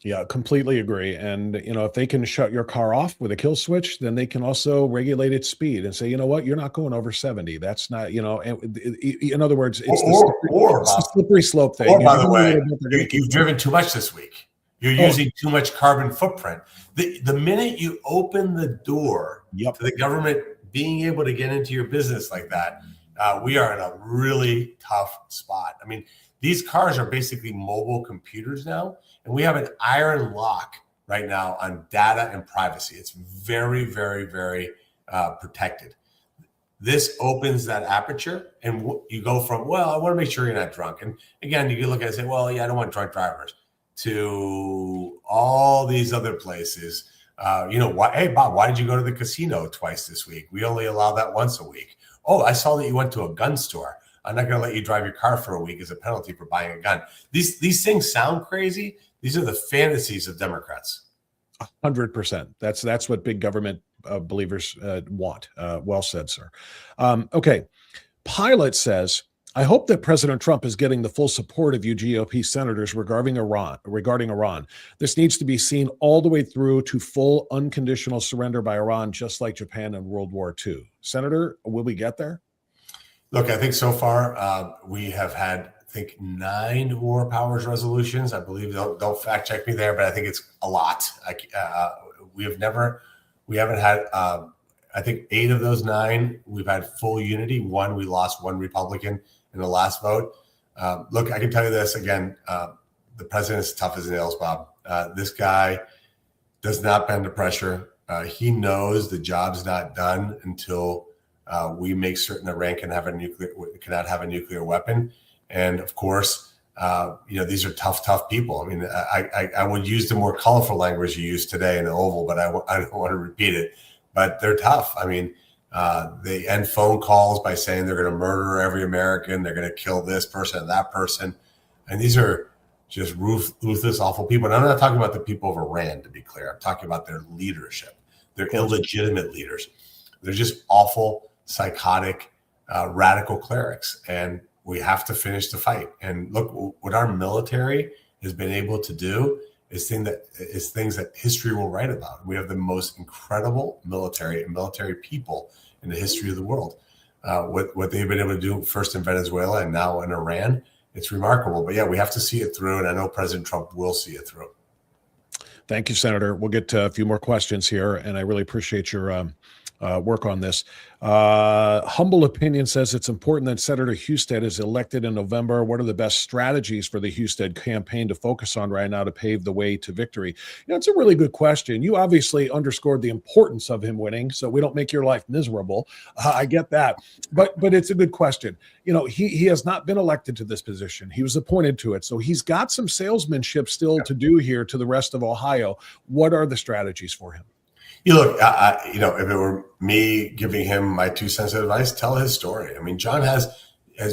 Yeah, completely agree. And, if they can shut your car off with a kill switch, then they can also regulate its speed and say, you know what, you're not going over 70. That's not, in other words, it's the slippery slope thing. Or, by the way, you've driven too much this week. You're using too much carbon footprint. The minute you open the door to the government being able to get into your business like that, we are in a really tough spot. I mean, these cars are basically mobile computers now, and we have an iron lock right now on data and privacy. It's very, very, very protected. This opens that aperture, and you go from, well, I want to make sure you're not drunk. And again, you can look at it and say, well, yeah, I don't want drunk drivers, to all these other places. Hey, Bob, why did you go to the casino twice this week? We only allow that once a week. Oh, I saw that you went to a gun store. I'm not going to let you drive your car for a week as a penalty for buying a gun. These things sound crazy. These are the fantasies of Democrats. 100%. That's what big government believers want. Well said, sir. Okay. Pilot says, I hope that President Trump is getting the full support of you GOP senators regarding Iran. This needs to be seen all the way through to full unconditional surrender by Iran, just like Japan in World War II. Senator, will we get there? Look, I think so far we have had, I think, 9 war powers resolutions. I believe, don't fact check me there, but I think it's a lot. We haven't had, I think 8 of those 9, we've had full unity. 1, we lost 1 Republican in the last vote. Look, I can tell you this again, the president is tough as nails, Bob. This guy does not bend to pressure. He knows the job's not done until we make certain Iran cannot have a nuclear weapon. And of course, these are tough people. I mean, I would use the more colorful language you used today in the Oval, but I don't want to repeat it. But they're tough. I mean, they end phone calls by saying they're going to murder every American. They're going to kill this person and that person. And these are just ruthless, awful people. And I'm not talking about the people of Iran, to be clear. I'm talking about their leadership. They're illegitimate leaders. They're just awful, psychotic, radical clerics. And we have to finish the fight. And look, what our military has been able to do is things that history will write about. We have the most incredible military and military people in the history of the world. What they've been able to do first in Venezuela and now in Iran, it's remarkable. But yeah, we have to see it through, and I know President Trump will see it through. Thank you, Senator. We'll get to a few more questions here, and I really appreciate your work on this. Humble Opinion says it's important that Senator Husted is elected in November. What are the best strategies for the Husted campaign to focus on right now to pave the way to victory? It's a really good question. You obviously underscored the importance of him winning, so we don't make your life miserable. I get that, but it's a good question. He has not been elected to this position. He was appointed to it, so he's got some salesmanship still to do here to the rest of Ohio. What are the strategies for him? You look, if it were me giving him my 2 cents of advice, tell his story. I mean, John has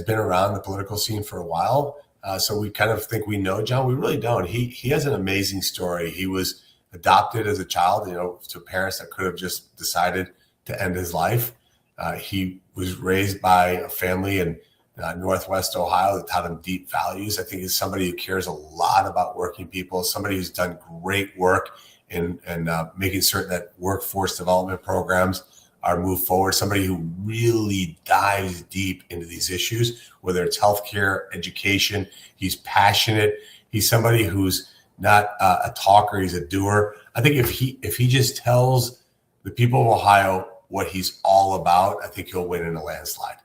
been around the political scene for a while, so we kind of think we know John. We really don't. He has an amazing story. He was adopted as a child, to parents that could have just decided to end his life. He was raised by a family in Northwest Ohio that taught him deep values. I think he's somebody who cares a lot about working people, somebody who's done great work and making certain that workforce development programs are moved forward. Somebody who really dives deep into these issues, whether it's healthcare, education. He's passionate. He's somebody who's not a talker. He's a doer. I think if he just tells the people of Ohio what he's all about, I think he'll win in a landslide.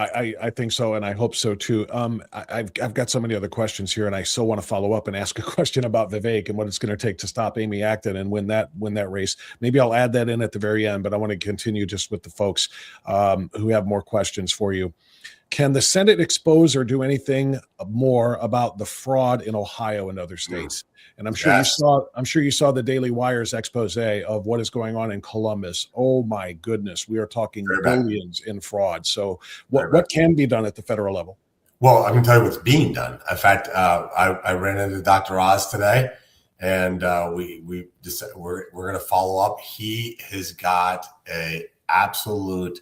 I think so, and I hope so too. I've got so many other questions here, and I still want to follow up and ask a question about Vivek and what it's going to take to stop Amy Acton and win that race. Maybe I'll add that in at the very end, but I want to continue just with the folks who have more questions for you. Can the Senate expose or do anything more about the fraud in Ohio and other states? And I'm sure you saw the Daily Wire's expose of what is going on in Columbus. Oh my goodness, we are talking billions in fraud. So what can be done at the federal level? Well, I can tell you what's being done. In fact, I ran into Dr. Oz today, and we're going to follow up. He has got a absolute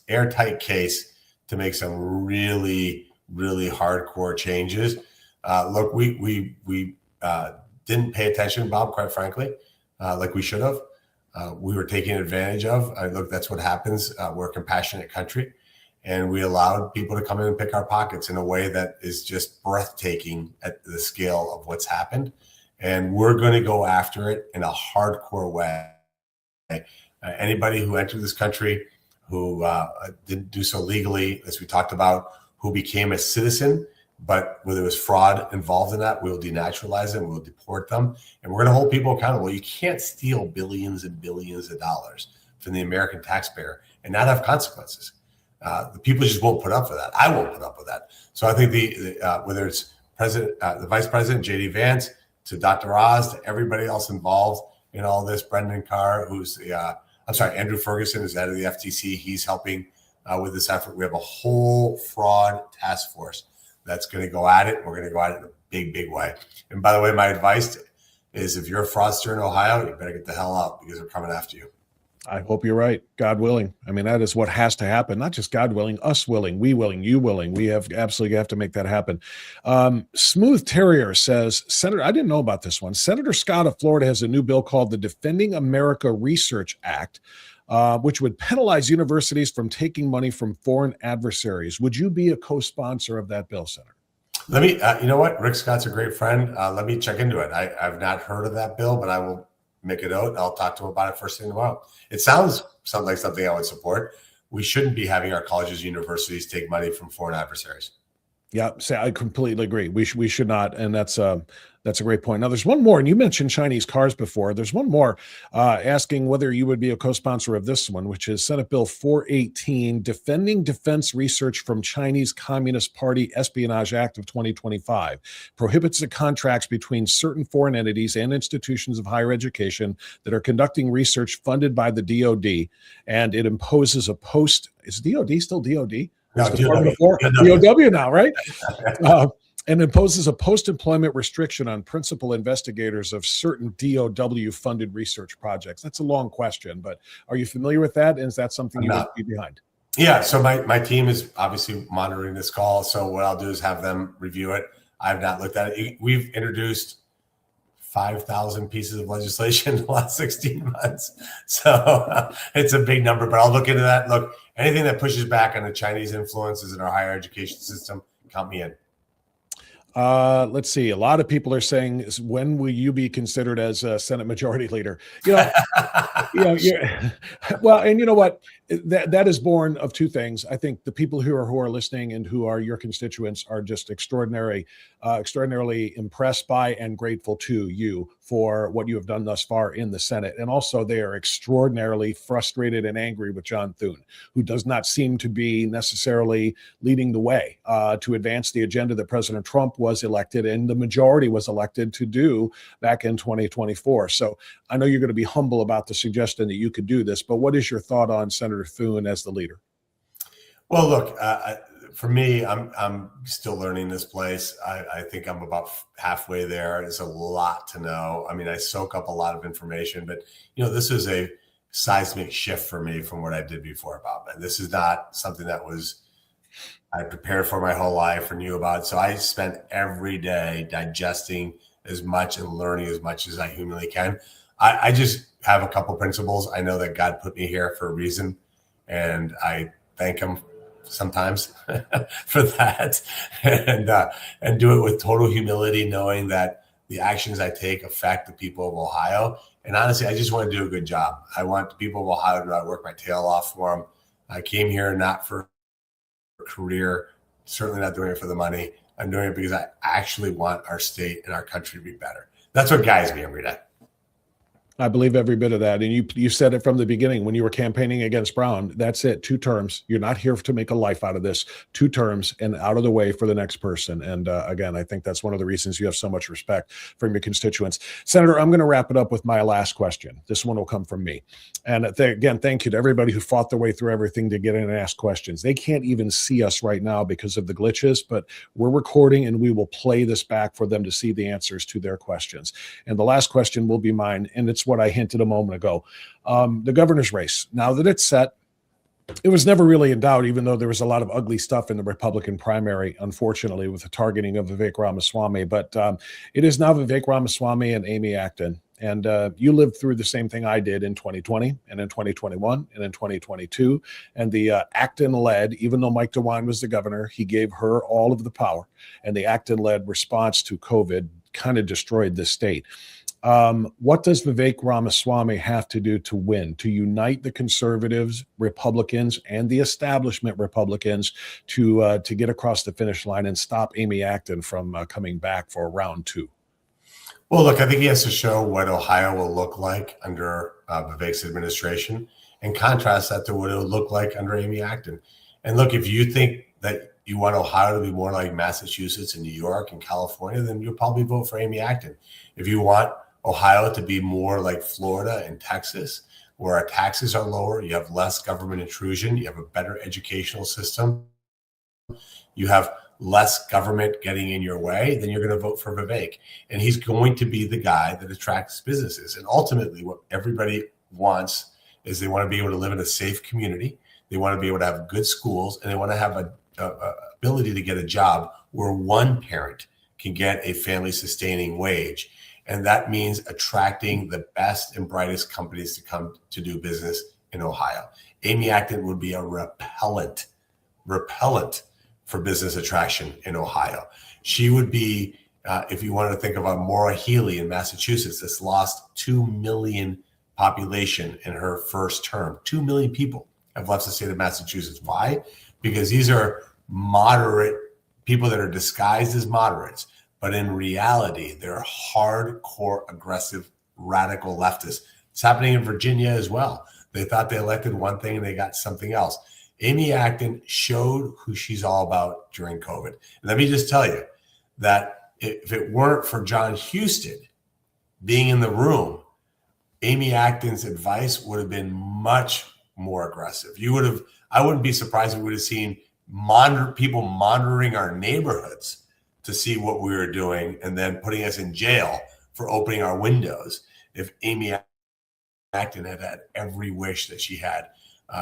airtight case to make some really, really hardcore changes. Look, we didn't pay attention, Bob, quite frankly, like we should have. We were taken advantage of. Look, that's what happens. We're a compassionate country, and we allowed people to come in and pick our pockets in a way that is just breathtaking at the scale of what's happened. And we're going to go after it in a hardcore way. Anybody who entered this country who didn't do so legally, as we talked about, who became a citizen, but where there was fraud involved in that, we'll denaturalize them, we'll deport them, and we're going to hold people accountable. You can't steal billions and billions of dollars from the American taxpayer and not have consequences. The people just won't put up for that. I won't put up with that. So I think whether it's the Vice President, J.D. Vance, to Dr. Oz, to everybody else involved in all this, Brendan Carr, Andrew Ferguson is head of the FTC. He's helping with this effort. We have a whole fraud task force that's going to go at it. We're going to go at it in a big, big way. And by the way, my advice is if you're a fraudster in Ohio, you better get the hell out because they're coming after you. I hope you're right. God willing. I mean, that is what has to happen. Not just God willing, us willing, we willing, you willing. We absolutely have to make that happen. Smooth Terrier says, Senator, I didn't know about this one. Senator Scott of Florida has a new bill called the Defending America Research Act, which would penalize universities from taking money from foreign adversaries. Would you be a co-sponsor of that bill, Senator? Let me, you know what? Rick Scott's a great friend. Let me check into it. I've not heard of that bill, but I will make a note. I'll talk to him about it first thing tomorrow. It sounds like something I would support. We shouldn't be having our colleges, universities take money from foreign adversaries. Yeah, I completely agree. We should not, and that's a great point. Now, there's one more, and you mentioned Chinese cars before. There's one more asking whether you would be a co-sponsor of this one, which is Senate Bill 418, Defending Defense Research from Chinese Communist Party Espionage Act of 2025, prohibits the contracts between certain foreign entities and institutions of higher education that are conducting research funded by the DoD, and it imposes a is DoD still DoD? No, DOW now, right? And imposes a post-employment restriction on principal investigators of certain DOW-funded research projects. That's a long question, but are you familiar with that? And is that something you would be behind? Yeah, so my team is obviously monitoring this call. So what I'll do is have them review it. I've not looked at it. We've introduced 5,000 pieces of legislation in the last 16 months. So it's a big number, but I'll look into that. Look, anything that pushes back on the Chinese influences in our higher education system, count me in. Let's see. A lot of people are saying, when will you be considered as a Senate Majority Leader? Well, and you know what? That is born of two things. I think the people who are listening and who are your constituents are just extraordinarily impressed by and grateful to you for what you have done thus far in the Senate. And also they are extraordinarily frustrated and angry with John Thune, who does not seem to be necessarily leading the way to advance the agenda that President Trump was elected and the majority was elected to do back in 2024. So I know you're going to be humble about the suggestion that you could do this, but what is your thought on Senator Thune as the leader? Well, look, for me, I'm still learning this place. I think I'm about halfway there. There's a lot to know. I mean, I soak up a lot of information, but this is a seismic shift for me from what I did before, Bob. And this is not something that I prepared for my whole life or knew about. So I spent every day digesting as much and learning as much as I humanly can. I just have a couple principles. I know that God put me here for a reason, and I thank him sometimes for that, and do it with total humility, knowing that the actions I take affect the people of Ohio. And honestly, I just want to do a good job. I want the people of Ohio to work my tail off for them. I came here not for a career, certainly not doing it for the money. I'm doing it because I actually want our state and our country to be better. That's what guides me every day. I believe every bit of that. And you said it from the beginning when you were campaigning against Brown. That's it. 2 terms. You're not here to make a life out of this. 2 terms and out of the way for the next person. And again, I think that's one of the reasons you have so much respect from your constituents. Senator, I'm going to wrap it up with my last question. This one will come from me. And again, thank you to everybody who fought their way through everything to get in and ask questions. They can't even see us right now because of the glitches, but we're recording and we will play this back for them to see the answers to their questions. And the last question will be mine. And it's what I hinted a moment ago. The governor's race, now that it's set, it was never really in doubt, even though there was a lot of ugly stuff in the Republican primary, unfortunately, with the targeting of Vivek Ramaswamy. But it is now Vivek Ramaswamy and Amy Acton. And you lived through the same thing I did in 2020 and in 2021 and in 2022. And the Acton-led, even though Mike DeWine was the governor, he gave her all of the power. And the Acton-led response to COVID kind of destroyed the state. What does Vivek Ramaswamy have to do to win, to unite the conservatives, Republicans, and the establishment Republicans to get across the finish line and stop Amy Acton from coming back for round 2? Well, look, I think he has to show what Ohio will look like under Vivek's administration and contrast that to what it will look like under Amy Acton. And look, if you think that you want Ohio to be more like Massachusetts and New York and California, then you'll probably vote for Amy Acton. If you want Ohio to be more like Florida and Texas, where our taxes are lower, you have less government intrusion, you have a better educational system, you have less government getting in your way, then you're going to vote for Vivek. And he's going to be the guy that attracts businesses. And ultimately, what everybody wants is they want to be able to live in a safe community. They want to be able to have good schools, and they want to have a ability to get a job where one parent can get a family sustaining wage. And that means attracting the best and brightest companies to come to do business in Ohio. Amy Acton would be a repellent for business attraction in Ohio. She would be, if you wanted to think about Maura Healey in Massachusetts, that's lost 2 million population in her first term. 2 million people have left the state of Massachusetts. Why? Because these are moderate people that are disguised as moderates, but in reality, they're hardcore, aggressive, radical leftists. It's happening in Virginia as well. They thought they elected one thing and they got something else. Amy Acton showed who she's all about during COVID. And let me just tell you that if it weren't for John Husted being in the room, Amy Acton's advice would have been much more aggressive. I wouldn't be surprised if we would have seen people monitoring our neighborhoods to see what we were doing and then putting us in jail for opening our windows if Amy Acton had had every wish that she had.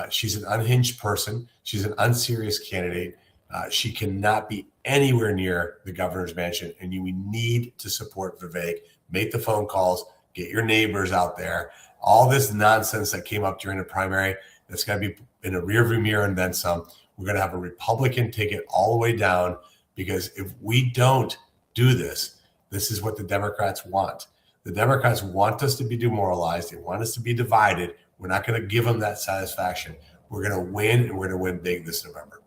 She's an unhinged person. She's an unserious candidate. She cannot be anywhere near the governor's mansion, and we need to support Vivek. Make the phone calls, get your neighbors out there. All this nonsense that came up during the primary, that's going to be in a rearview mirror and then some. We're going to have a Republican ticket all the way down, because if we don't do this, this is what the Democrats want. The Democrats want us to be demoralized. They want us to be divided. We're not going to give them that satisfaction. We're going to win, and we're going to win big this November.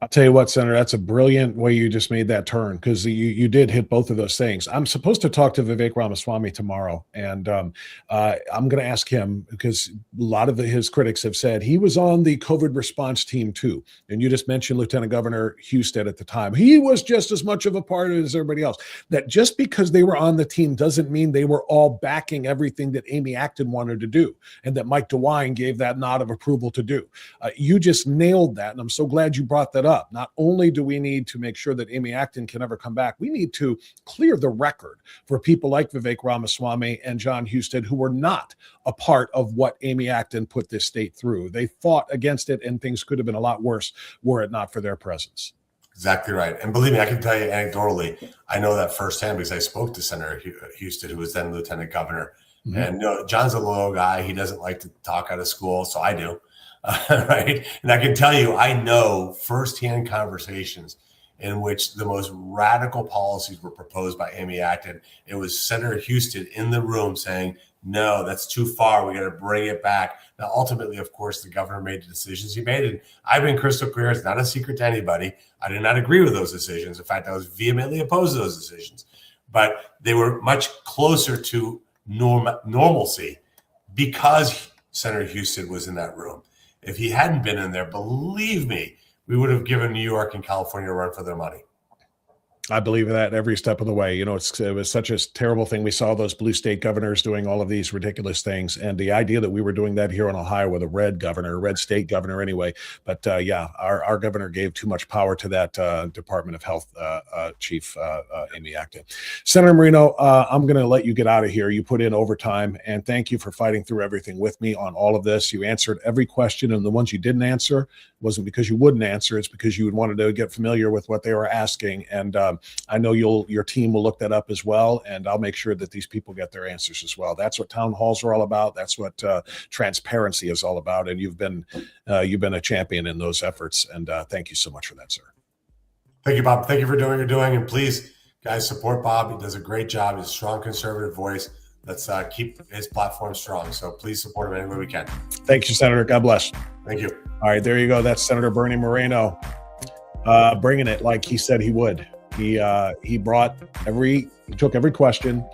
I'll tell you what, Senator, that's a brilliant way you just made that turn, because you did hit both of those things. I'm supposed to talk to Vivek Ramaswamy tomorrow, and I'm going to ask him, because a lot of his critics have said he was on the COVID response team too. And you just mentioned Lieutenant Governor Husted at the time. He was just as much of a part of it as everybody else. That just because they were on the team doesn't mean they were all backing everything that Amy Acton wanted to do and that Mike DeWine gave that nod of approval to do. You just nailed that, and I'm so glad you brought that up. Not only do we need to make sure that Amy Acton can never come back, we need to clear the record for people like Vivek Ramaswamy and John Husted, who were not a part of what Amy Acton put this state through. They fought against it, and things could have been a lot worse were it not for their presence. Exactly right. And believe me, I can tell you anecdotally, I know that firsthand because I spoke to Senator Husted, who was then Lieutenant Governor. Mm-hmm. And John's a loyal guy. He doesn't like to talk out of school, so I do. Right. And I can tell you, I know firsthand conversations in which the most radical policies were proposed by Amy Acton. It was Senator Husted in the room saying, no, that's too far. We got to bring it back. Now, ultimately, of course, the governor made the decisions he made. And I've been crystal clear. It's not a secret to anybody. I did not agree with those decisions. In fact, I was vehemently opposed to those decisions. But they were much closer to normalcy because Senator Husted was in that room. If he hadn't been in there, believe me, we would have given New York and California a run for their money. I believe that every step of the way. It was such a terrible thing. We saw those blue state governors doing all of these ridiculous things. And the idea that we were doing that here in Ohio with a red state governor anyway. But our governor gave too much power to that Department of Health chief, Amy Acton. Senator Moreno, I'm going to let you get out of here. You put in overtime, and thank you for fighting through everything with me on all of this. You answered every question, and the ones you didn't answer wasn't because you wouldn't answer. It's because you wanted to get familiar with what they were asking. And I know your team will look that up as well, and I'll make sure that these people get their answers as well. That's what town halls are all about. That's what transparency is all about. And you've been a champion in those efforts. And thank you so much for that, sir. Thank you, Bob. Thank you for doing what you're doing. And please, guys, support Bob. He does a great job. He's a strong conservative voice. let's keep his platform strong. So please support him any way we can. Thank you, Senator. God bless. Thank you. All right, there you go. That's Senator Bernie Moreno, bringing it like he said he would. He took every question.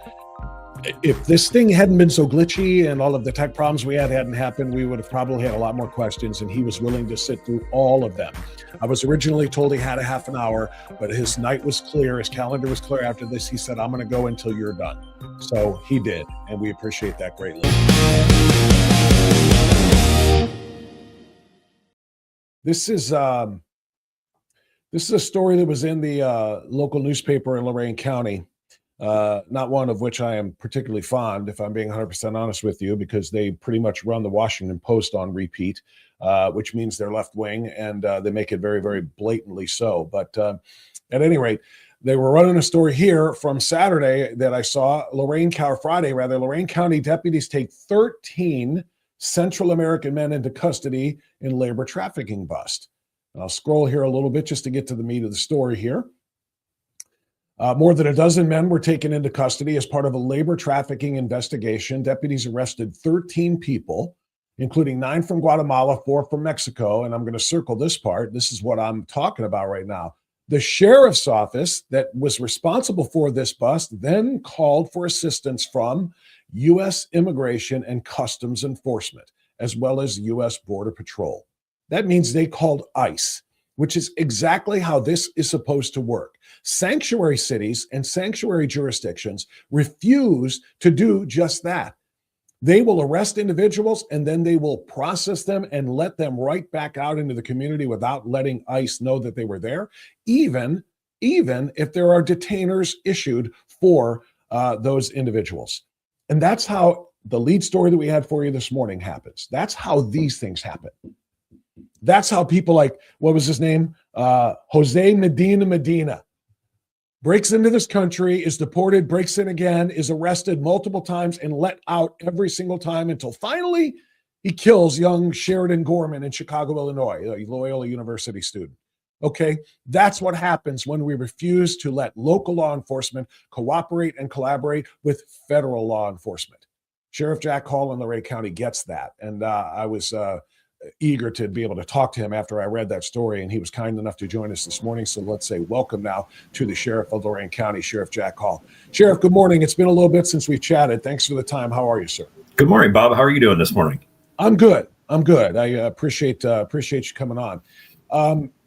If this thing hadn't been so glitchy and all of the tech problems we hadn't happened, we would have probably had a lot more questions, and he was willing to sit through all of them. I was originally told he had a half an hour, but his night was clear, his calendar was clear after this. He said, I'm going to go until you're done. So he did, and we appreciate that greatly. This is a story that was in the local newspaper in Lorain County. Not one of which I am particularly fond, if I'm being 100% honest with you, because they pretty much run the Washington Post on repeat, which means they're left wing, and they make it very, very blatantly so. But at any rate, they were running a story here from Saturday that I saw. Lorain County deputies take 13 Central American men into custody in labor trafficking bust. And I'll scroll here a little bit just to get to the meat of the story here. More than a dozen men were taken into custody as part of a labor trafficking investigation. Deputies arrested 13 people, including 9 from Guatemala, 4 from Mexico. And I'm going to circle this part. This is what I'm talking about right now. The sheriff's office that was responsible for this bust then called for assistance from U.S. Immigration and Customs Enforcement, as well as U.S. Border Patrol. That means they called ICE, which is exactly how this is supposed to work. Sanctuary cities and sanctuary jurisdictions refuse to do just that. They will arrest individuals and then they will process them and let them right back out into the community without letting ICE know that they were there, even if there are detainers issued for those individuals. And that's how the lead story that we had for you this morning happens. That's how these things happen. That's how people like, what was his name? Jose Medina breaks into this country, is deported, breaks in again, is arrested multiple times and let out every single time until finally he kills young Sheridan Gorman in Chicago, Illinois, a Loyola University student. Okay, that's what happens when we refuse to let local law enforcement cooperate and collaborate with federal law enforcement. Sheriff Jack Hall in Lorain County gets that. And I was eager to be able to talk to him after I read that story, and he was kind enough to join us this morning. So let's say welcome now to the Sheriff of Lorain County, Sheriff Jack Hall. Sheriff, good morning. It's been a little bit since we've chatted. Thanks for the time. How are you, sir? Good morning, Bob. How are you doing this morning? I'm good. I appreciate you coming on.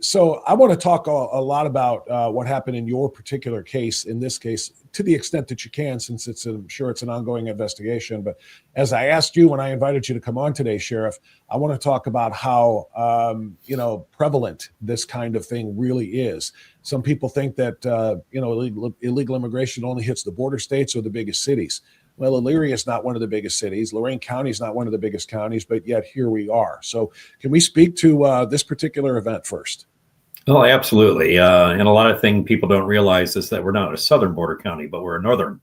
So I want to talk a lot about what happened in your particular case, in this case, to the extent that you can, since I'm sure it's an ongoing investigation. But as I asked you when I invited you to come on today, Sheriff, I want to talk about how, prevalent this kind of thing really is. Some people think that, illegal immigration only hits the border states or the biggest cities. Well, Elyria is not one of the biggest cities. Lorain County is not one of the biggest counties, but yet here we are. So can we speak to this particular event first? Oh, absolutely. And a lot of things people don't realize is that we're not a southern border county, but we're a northern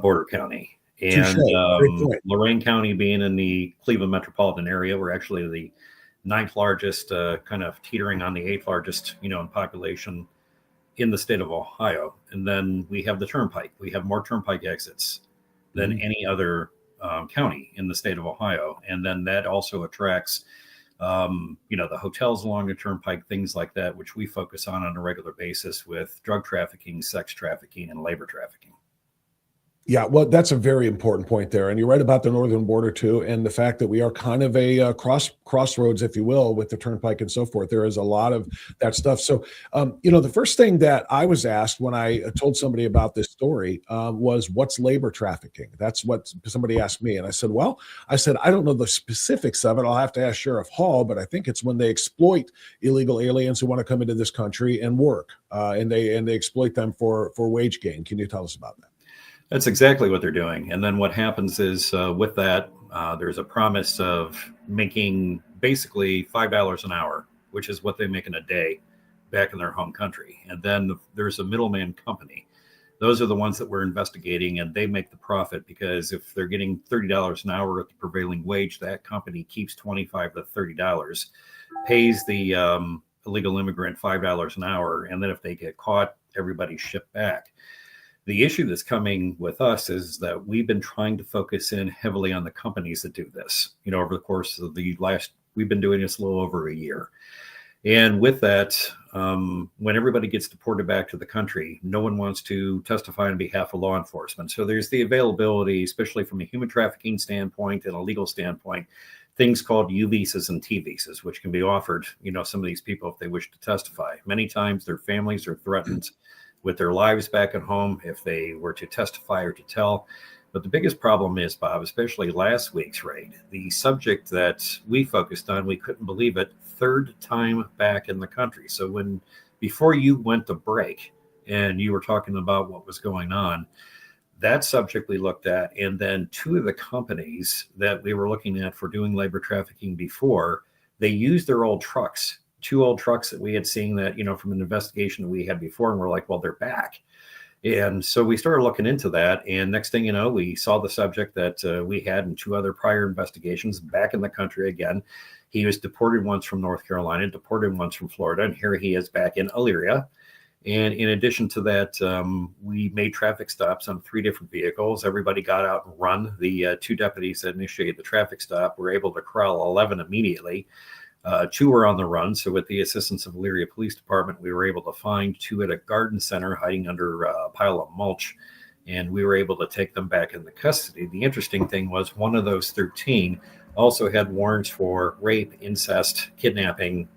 border county. And Lorain County being in the Cleveland metropolitan area, we're actually the 9th largest, kind of teetering on the 8th largest, in population in the state of Ohio. And then we have the turnpike. We have more turnpike exits than any other county in the state of Ohio. And then that also attracts, the hotels along the turnpike, things like that, which we focus on a regular basis with drug trafficking, sex trafficking, and labor trafficking. Yeah, well, that's a very important point there. And you're right about the northern border, too, and the fact that we are kind of a crossroads, if you will, with the turnpike and so forth. There is a lot of that stuff. So, the first thing that I was asked when I told somebody about this story was, what's labor trafficking? That's what somebody asked me. And I said, I don't know the specifics of it. I'll have to ask Sheriff Hall, but I think it's when they exploit illegal aliens who want to come into this country and work, and they exploit them for wage gain. Can you tell us about that? That's exactly what they're doing. And then what happens is with that, there's a promise of making basically $5 an hour, which is what they make in a day back in their home country. And then there's a middleman company. Those are the ones that we're investigating, and they make the profit because if they're getting $30 an hour at the prevailing wage, that company keeps $25 to $30, pays the illegal immigrant $5 an hour. And then if they get caught, everybody's shipped back. The issue that's coming with us is that we've been trying to focus in heavily on the companies that do this. Over the course of we've been doing this a little over a year. And with that, when everybody gets deported back to the country, no one wants to testify on behalf of law enforcement. So there's the availability, especially from a human trafficking standpoint and a legal standpoint, things called U visas and T visas, which can be offered, some of these people if they wish to testify. Many times their families are threatened with their lives back at home if they were to testify or to tell. But the biggest problem is, Bob, especially last week's raid, the subject that we focused on, we couldn't believe it, third time back in the country. So before you went to break and you were talking about what was going on, that subject we looked at, and then two of the companies that we were looking at for doing labor trafficking before, they used their old trucks, two old trucks that we had seen that, from an investigation that we had before, and we're like, well, they're back. And so we started looking into that. And next thing you know, we saw the subject that we had in two other prior investigations back in the country again. He was deported once from North Carolina, deported once from Florida, and here he is back in Elyria. And in addition to that, we made traffic stops on 3 different vehicles. Everybody got out and run. The 2 deputies that initiated the traffic stop were able to corral 11 immediately. 2 were on the run. So with the assistance of Elyria Police Department, we were able to find 2 at a garden center hiding under a pile of mulch. And we were able to take them back into custody. The interesting thing was one of those 13 also had warrants for rape, incest, kidnapping,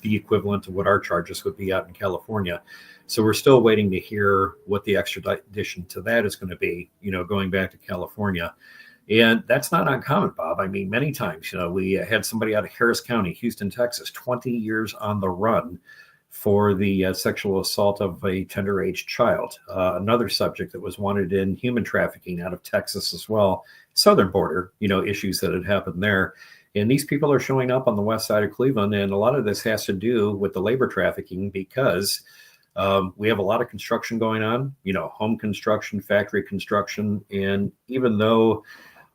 the equivalent of what our charges would be out in California. So we're still waiting to hear what the extradition to that is going to be, going back to California. And that's not uncommon, Bob. I mean, many times, we had somebody out of Harris County, Houston, Texas, 20 years on the run for the sexual assault of a tender aged child. Another subject that was wanted in human trafficking out of Texas as well. Southern border, issues that had happened there. And these people are showing up on the west side of Cleveland. And a lot of this has to do with the labor trafficking because we have a lot of construction going on, home construction, factory construction. And even though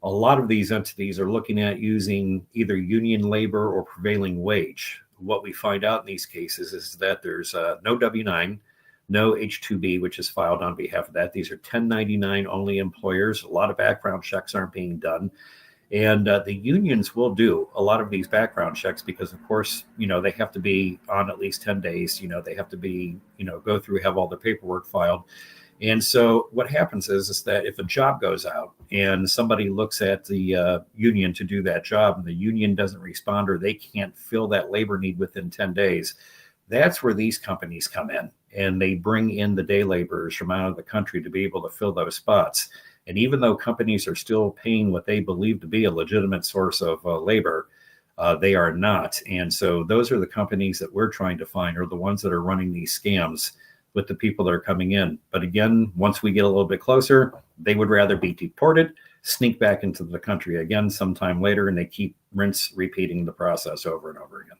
a lot of these entities are looking at using either union labor or prevailing wage, what we find out in these cases is that there's no W-9, no H-2B, which is filed on behalf of that. These are 1099 only employers. A lot of background checks aren't being done. And the unions will do a lot of these background checks because, of course, they have to be on at least 10 days. They have to be, go through, have all the paperwork filed. And so what happens is that if a job goes out and somebody looks at the union to do that job and the union doesn't respond or they can't fill that labor need within 10 days, that's where these companies come in and they bring in the day laborers from out of the country to be able to fill those spots. And even though companies are still paying what they believe to be a legitimate source of labor, they are not. And so those are the companies that we're trying to find are the ones that are running these scams with the people that are coming in. But again, once we get a little bit closer, they would rather be deported, sneak back into the country again sometime later, and they keep repeating the process over and over again.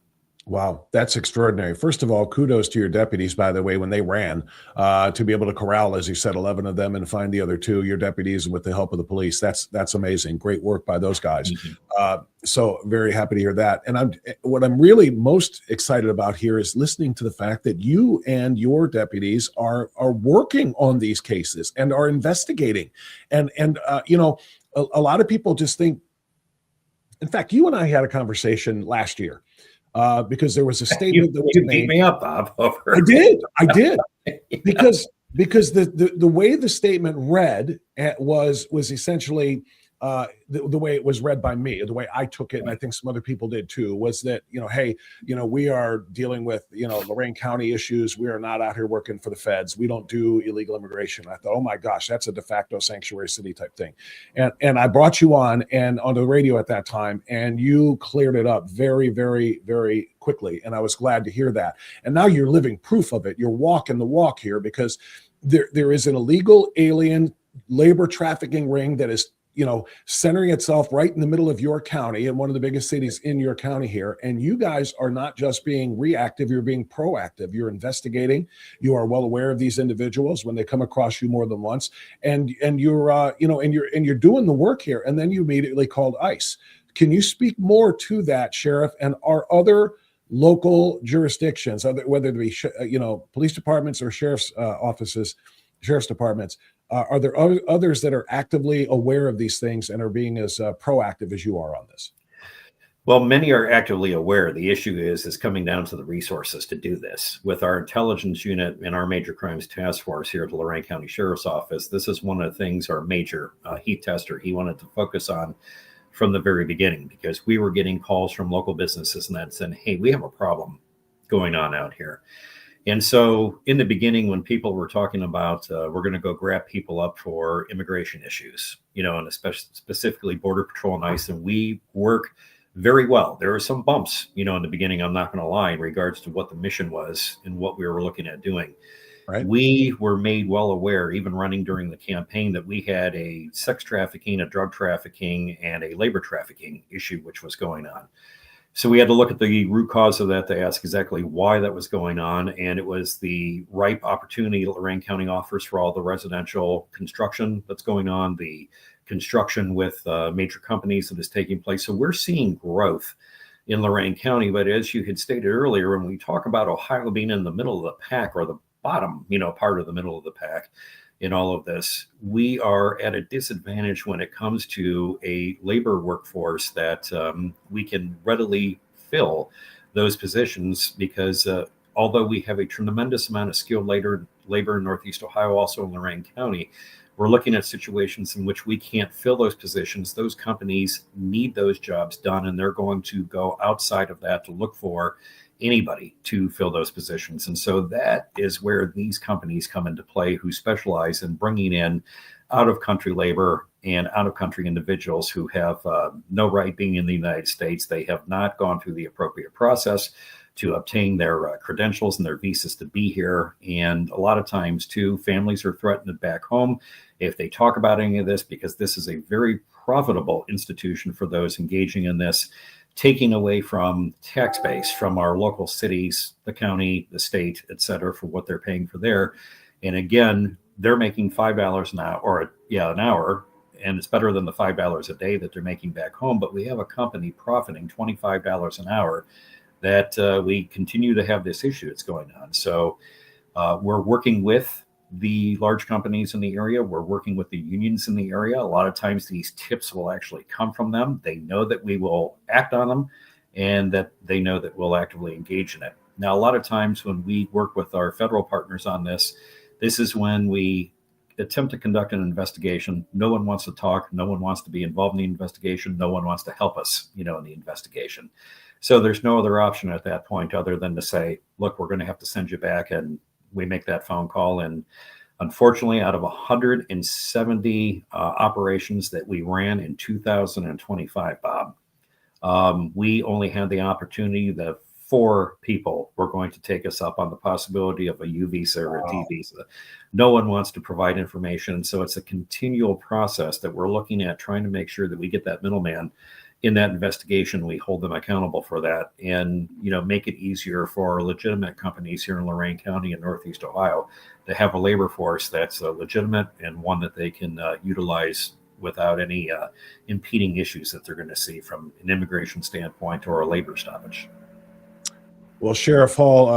Wow, that's extraordinary. First of all, kudos to your deputies, by the way, when they ran to be able to corral, as you said, 11 of them and find the other 2, your deputies, with the help of the police. That's amazing. Great work by those guys. Mm-hmm. So very happy to hear that. And what I'm really most excited about here is listening to the fact that you and your deputies are working on these cases and are investigating. And a lot of people just think, in fact, you and I had a conversation last year. Because there was a statement that was made. You beat me up, Bob. I did. Because the way the statement read was essentially the way it was read by me, the way I took it, and I think some other people did too, was that, hey, we are dealing with, Lorain County issues. We are not out here working for the feds. We don't do illegal immigration. I thought, oh my gosh, that's a de facto sanctuary city type thing. And I brought you on the radio at that time, and you cleared it up very, very, very quickly. And I was glad to hear that. And now you're living proof of it. You're walking the walk here because there is an illegal alien labor trafficking ring that is centering itself right in the middle of your county and one of the biggest cities in your county here. And you guys are not just being reactive, you're being proactive. You're investigating. You are well aware of these individuals when they come across you more than once. And you're, you're doing the work here. And then you immediately called ICE. Can you speak more to that, Sheriff? And are other local jurisdictions, whether it be, police departments or sheriff's offices, sheriff's departments, Are there others that are actively aware of these things and are being as proactive as you are on this? Well, many are actively aware. The issue is coming down to the resources to do this. With our intelligence unit and our major crimes task force here at the Lorain County Sheriff's Office, this is one of the things our major heat tester, he wanted to focus on from the very beginning, because we were getting calls from local businesses and that said, hey, we have a problem going on out here. And so in the beginning, when people were talking about we're going to go grab people up for immigration issues, and especially specifically Border Patrol and ICE, and we work very well. There were some bumps, in the beginning, I'm not going to lie, in regards to what the mission was and what we were looking at doing. Right. We were made well aware, even running during the campaign, that we had a sex trafficking, a drug trafficking, and a labor trafficking issue which was going on. So we had to look at the root cause of that to ask exactly why that was going on. And it was the ripe opportunity that Lorain County offers for all the residential construction that's going on, the construction with major companies that is taking place. So we're seeing growth in Lorain County. But as you had stated earlier, when we talk about Ohio being in the middle of the pack, or the bottom, part of the middle of the pack in all of this, we are at a disadvantage when it comes to a labor workforce that we can readily fill those positions, because although we have a tremendous amount of skilled labor in Northeast Ohio, also in Lorain County, we're looking at situations in which we can't fill those positions. Those companies need those jobs done, and they're going to go outside of that to look for anybody to fill those positions. And so that is where these companies come into play, who specialize in bringing in out-of-country labor and out-of-country individuals who have no right being in the United States. They have not gone through the appropriate process to obtain their credentials and their visas to be here. And a lot of times, too, families are threatened back home if they talk about any of this, because this is a very profitable institution for those engaging in this, taking away from tax base from our local cities, the county, the state, et cetera, for what they're paying for there. And again, they're making $5 an hour, and it's better than the $5 a day that they're making back home. But we have a company profiting $25 an hour that we continue to have this issue that's going on. So we're working with the large companies in the area. We're working with the unions in the area. A lot of times these tips will actually come from them. They know that we will act on them, and that they know that we'll actively engage in it. Now, a lot of times when we work with our federal partners on this, this is when we attempt to conduct an investigation. No one wants to talk. No one wants to be involved in the investigation. No one wants to help us, in the investigation. So there's no other option at that point other than to say, look, we're going to have to send you back. And we make that phone call. And unfortunately, out of 170 operations that we ran in 2025, Bob, we only had the opportunity that 4 people were going to take us up on the possibility of a U visa or a D visa. No one wants to provide information. So it's a continual process that we're looking at, trying to make sure that we get that middleman in that investigation. We hold them accountable for that, and make it easier for legitimate companies here in Lorain County and Northeast Ohio to have a labor force that's legitimate and one that they can utilize without any impeding issues that they're going to see from an immigration standpoint or a labor stoppage. Well, Sheriff Hall,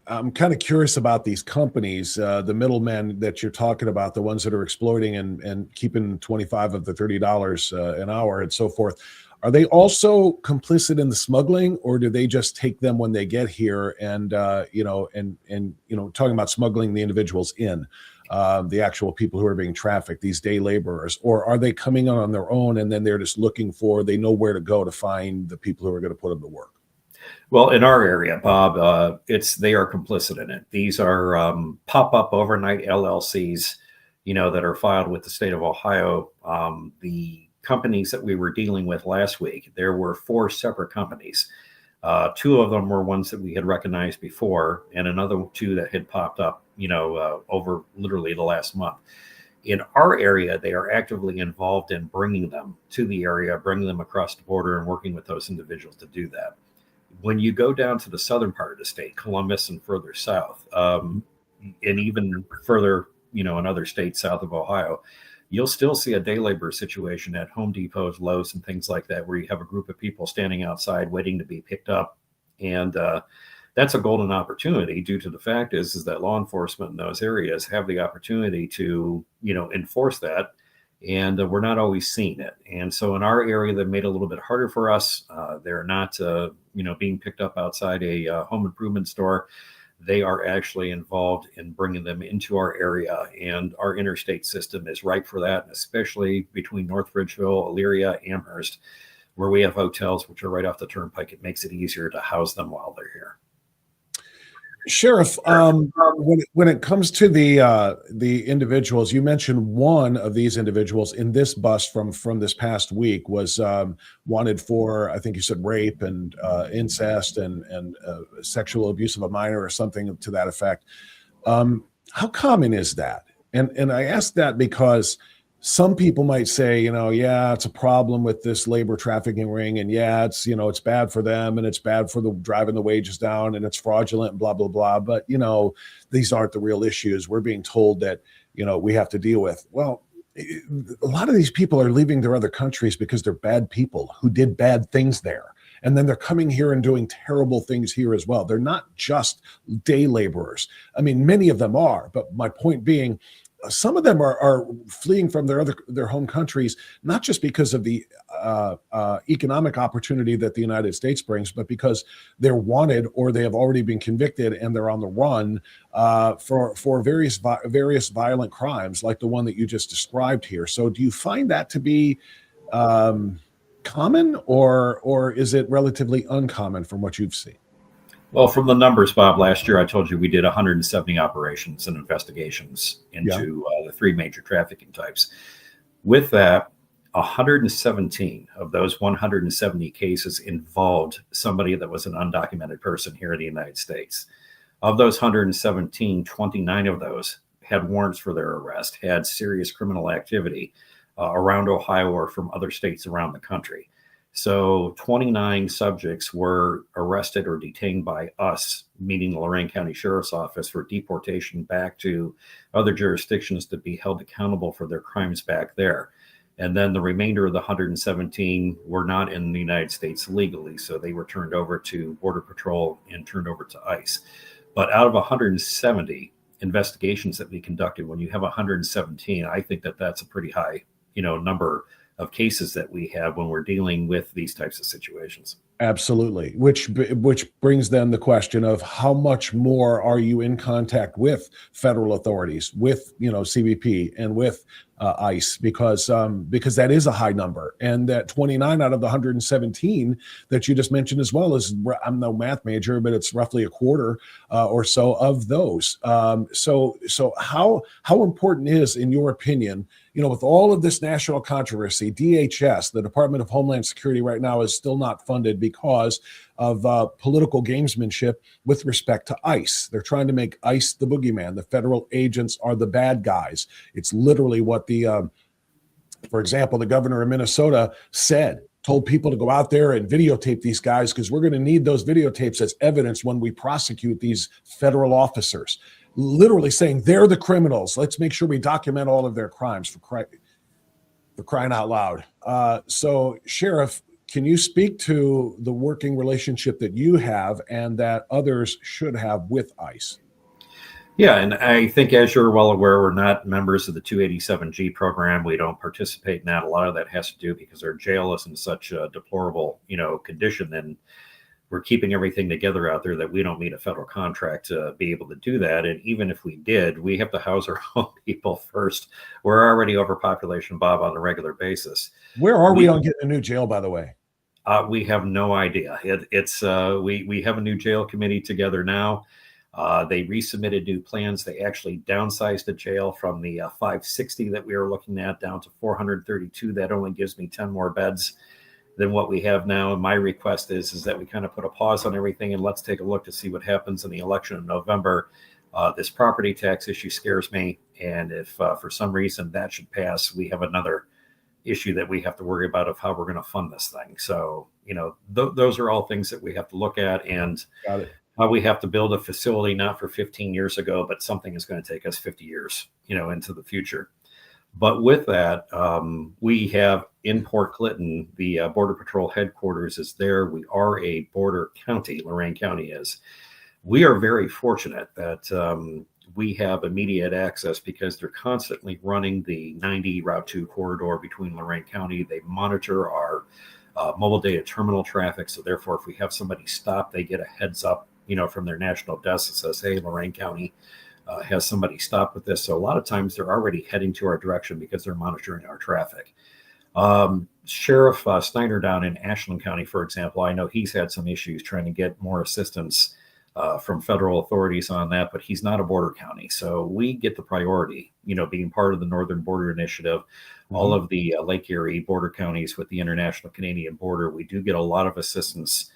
I'm kind of curious about these companies, the middlemen that you're talking about, the ones that are exploiting and keeping 25 of the $30 an hour and so forth. Are they also complicit in the smuggling, or do they just take them when they get here and talking about smuggling the individuals in, the actual people who are being trafficked, these day laborers, or are they coming on their own and then they're just they know where to go to find the people who are going to put them to work? Well, in our area, Bob, they are complicit in it. These are pop-up overnight LLCs, that are filed with the state of Ohio. The companies that we were dealing with last week, there were 4 separate companies. 2 of them were ones that we had recognized before, and another 2 that had popped up, over literally the last month. In our area, they are actively involved in bringing them to the area, bringing them across the border, and working with those individuals to do that. When you go down to the southern part of the state, Columbus and further south, and even further, in other states south of Ohio, you'll still see a day labor situation at Home Depots, Lowe's, and things like that, where you have a group of people standing outside waiting to be picked up. And that's a golden opportunity due to the fact is that law enforcement in those areas have the opportunity to, enforce that. And we're not always seeing it. And so in our area, that made it a little bit harder for us. They're not, being picked up outside a home improvement store. They are actually involved in bringing them into our area. And our interstate system is ripe for that, especially between North Ridgeville, Elyria, Amherst, where we have hotels which are right off the turnpike. It makes it easier to house them while they're here. Sheriff, when it comes to the individuals, you mentioned one of these individuals in this bust from this past week was wanted for, I think you said, rape and incest and sexual abuse of a minor or something to that effect. How common is that? And I ask that because some people might say, yeah, it's a problem with this labor trafficking ring, and yeah, it's it's bad for them, and it's bad for the driving the wages down, and it's fraudulent, and blah blah blah. But these aren't the real issues we're being told that we have to deal with. Well, a lot of these people are leaving their other countries because they're bad people who did bad things there, and then they're coming here and doing terrible things here as well. They're not just day laborers. I mean, many of them are, but my point being, some of them are fleeing from their home countries, not just because of the economic opportunity that the United States brings, but because they're wanted or they have already been convicted and they're on the run for various violent crimes like the one that you just described here. So do you find that to be common, or is it relatively uncommon from what you've seen? Well, from the numbers, Bob, last year I told you we did 170 operations and investigations into the three major trafficking types. With that, 117 of those 170 cases involved somebody that was an undocumented person here in the United States. Of those 117, 29 of those had warrants for their arrest, had serious criminal activity around Ohio or from other states around the country. So 29 subjects were arrested or detained by us, meaning the Lorain County Sheriff's Office, for deportation back to other jurisdictions to be held accountable for their crimes back there. And then the remainder of the 117 were not in the United States legally, so they were turned over to Border Patrol and turned over to ICE. But out of 170 investigations that we conducted, when you have 117, I think that that's a pretty high, number of cases that we have when we're dealing with these types of situations. Absolutely. Which brings then the question of how much more are you in contact with federal authorities, with CBP and with ICE, because that is a high number, and that 29 out of the 117 that you just mentioned as well is, I'm no math major, but it's roughly a quarter or so of those. So how important is, in your opinion, with all of this national controversy, DHS, the Department of Homeland Security, right now is still not funded because of political gamesmanship with respect to ICE. They're trying to make ICE the boogeyman. The federal agents are the bad guys. It's literally what for example, the governor of Minnesota told people to go out there and videotape these guys because we're going to need those videotapes as evidence when we prosecute these federal officers. Literally saying they're the criminals. Let's make sure we document all of their crimes, for crying out loud. So, Sheriff, can you speak to the working relationship that you have and that others should have with ICE? Yeah, and I think, as you're well aware, we're not members of the 287G program. We don't participate in that. A lot of that has to do because our jail is in such a deplorable, condition, and we're keeping everything together out there that we don't need a federal contract to be able to do that. And even if we did, we have to house our own people first. We're already overpopulation, Bob, on a regular basis. Where are we on getting a new jail, by the way? We have no idea. We have a new jail committee together now. They resubmitted new plans. They actually downsized the jail from the 560 that we were looking at down to 432. That only gives me 10 more beds than what we have now. And my request is that we kind of put a pause on everything and let's take a look to see what happens in the election in November. This property tax issue scares me. And if for some reason that should pass, we have another issue that we have to worry about of how we're going to fund this thing. So, those are all things that we have to look at, and how we have to build a facility, not for 15 years ago, but something is going to take us 50 years, into the future. But with that, we have in Port Clinton, the Border Patrol headquarters is there. We are a border county, Lorain County is. We are very fortunate that we have immediate access because they're constantly running the 90 Route 2 corridor between Lorain County. They monitor our mobile data terminal traffic. So therefore, if we have somebody stop, they get a heads up, from their national desk that says, hey, Lorain County has somebody stop with this. So a lot of times they're already heading to our direction because they're monitoring our traffic. Sheriff Snyder down in Ashland County, for example, I know he's had some issues trying to get more assistance from federal authorities on that, but he's not a border county. So we get the priority, being part of the Northern Border Initiative, all of the Lake Erie border counties with the International Canadian border. We do get a lot of assistance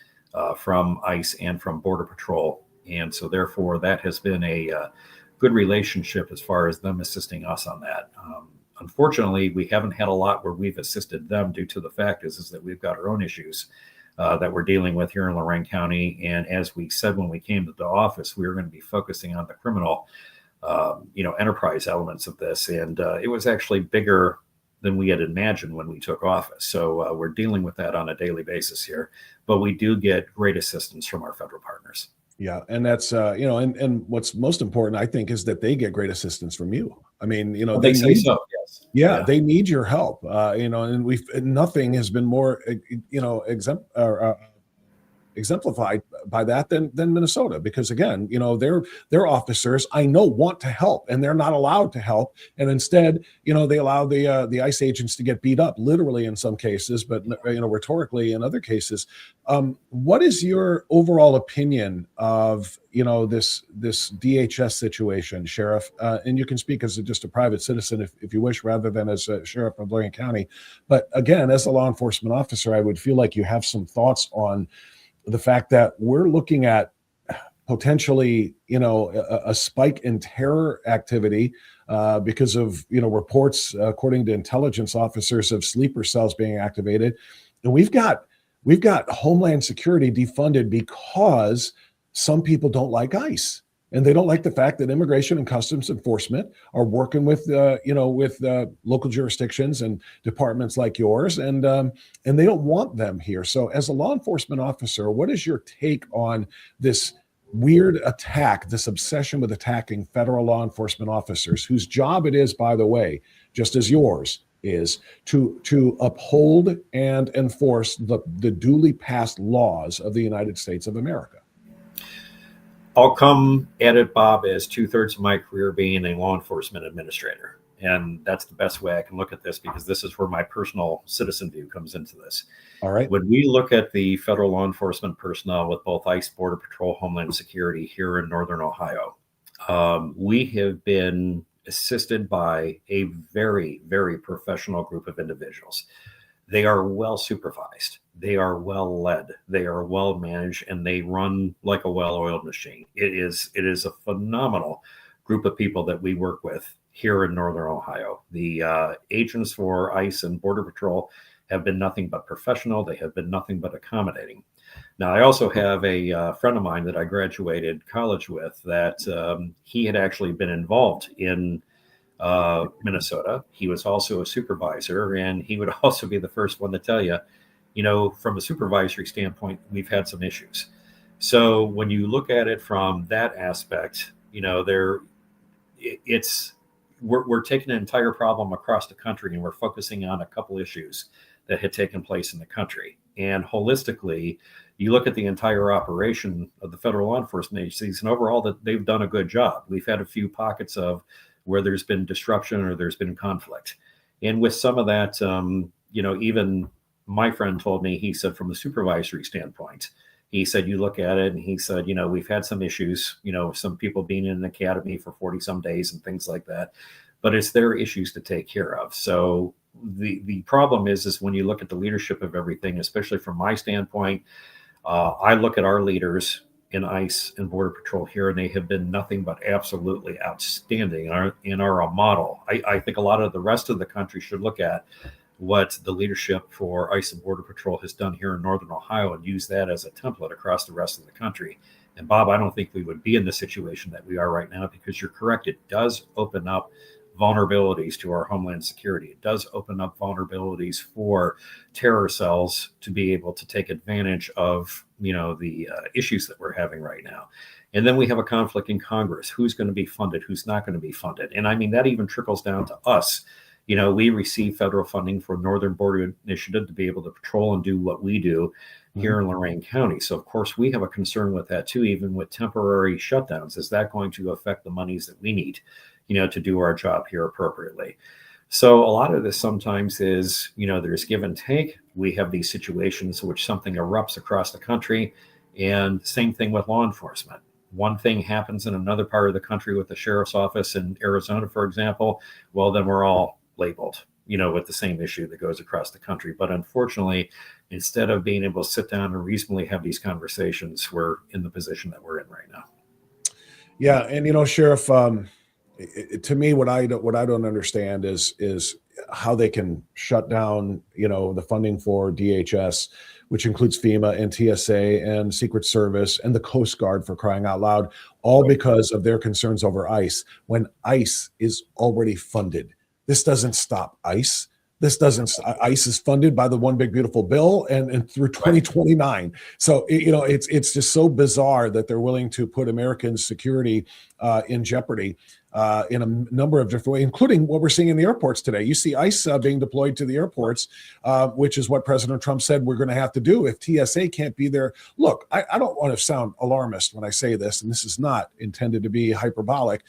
from ICE and from Border Patrol. And so therefore that has been a good relationship as far as them assisting us on that. Unfortunately, we haven't had a lot where we've assisted them due to the fact is that we've got our own issues that we're dealing with here in Lorain County. And as we said when we came to the office, we were going to be focusing on the criminal, enterprise elements of this. And it was actually bigger than we had imagined when we took office. So we're dealing with that on a daily basis here. But we do get great assistance from our federal partners. Yeah. And that's, and what's most important, I think, is that they get great assistance from you. I mean, they say so. Yes. Yeah, they need your help. And nothing has been more, exemplified by that than Minnesota, because again, their officers I know want to help and they're not allowed to help, and instead, they allow the ICE agents to get beat up, literally in some cases, but rhetorically in other cases. What is your overall opinion of this DHS situation, Sheriff? And you can speak as just a private citizen if you wish, rather than as a sheriff of Lorain County. But again, as a law enforcement officer, I would feel like you have some thoughts on the fact that we're looking at potentially, a spike in terror activity because of, reports, according to intelligence officers, of sleeper cells being activated. And we've got Homeland Security defunded because some people don't like ICE. And they don't like the fact that Immigration and Customs Enforcement are working with, local jurisdictions and departments like yours, and they don't want them here. So, as a law enforcement officer, what is your take on this weird attack, this obsession with attacking federal law enforcement officers, whose job it is, by the way, just as yours is, to uphold and enforce the duly passed laws of the United States of America? I'll come at it, Bob, as 2/3 of my career being a law enforcement administrator. And that's the best way I can look at this, because this is where my personal citizen view comes into this. All right. When we look at the federal law enforcement personnel with both ICE, Border Patrol, Homeland Security here in Northern Ohio, we have been assisted by a very, very professional group of individuals. They are well supervised. They are well led. They are well managed, and they run like a well-oiled machine. It is a phenomenal group of people that we work with here in Northern Ohio. The agents for ICE and Border Patrol have been nothing but professional. They have been nothing but accommodating. Now, I also have a friend of mine that I graduated college with that he had actually been involved in Minnesota. He was also a supervisor, and he would also be the first one to tell you, from a supervisory standpoint, we've had some issues. So when you look at it from that aspect, we're taking an entire problem across the country, and we're focusing on a couple issues that had taken place in the country. And holistically, you look at the entire operation of the federal law enforcement agencies, and overall that they've done a good job. We've had a few pockets of where there's been disruption or there's been conflict. And with some of that, even my friend told me, he said, from a supervisory standpoint, he said, you look at it and he said, we've had some issues, some people being in an academy for 40 some days and things like that, but it's their issues to take care of. So the problem is when you look at the leadership of everything, especially from my standpoint, I look at our leaders in ICE and Border Patrol here, and they have been nothing but absolutely outstanding and are a model. I think a lot of the rest of the country should look at what the leadership for ICE and Border Patrol has done here in Northern Ohio and use that as a template across the rest of the country. And Bob, I don't think we would be in the situation that we are right now, because you're correct. It does open up vulnerabilities to our homeland security. It does open up vulnerabilities for terror cells to be able to take advantage of, the issues that we're having right now. And then we have a conflict in Congress. Who's going to be funded? Who's not going to be funded? And I mean, that even trickles down to us. We receive federal funding for Northern Border Initiative to be able to patrol and do what we do here in Lorain County. So, of course, we have a concern with that, too, even with temporary shutdowns. Is that going to affect the monies that we need, to do our job here appropriately? So a lot of this sometimes is, there's give and take. We have these situations in which something erupts across the country, and same thing with law enforcement. One thing happens in another part of the country with the sheriff's office in Arizona, for example, well, then we're all labeled, with the same issue that goes across the country. But unfortunately, instead of being able to sit down and reasonably have these conversations, we're in the position that we're in right now. Yeah. And, Sheriff, to me, what I don't understand is how they can shut down, the funding for DHS, which includes FEMA and TSA and Secret Service and the Coast Guard, for crying out loud, all because of their concerns over ICE, when ICE is already funded. This doesn't stop ICE. ICE is funded by the One Big Beautiful Bill and through 2029. So, it's just so bizarre that they're willing to put American security in jeopardy in a number of different ways, including what we're seeing in the airports today. You see ICE being deployed to the airports, which is what President Trump said we're going to have to do if TSA can't be there. Look, I don't want to sound alarmist when I say this, and this is not intended to be hyperbolic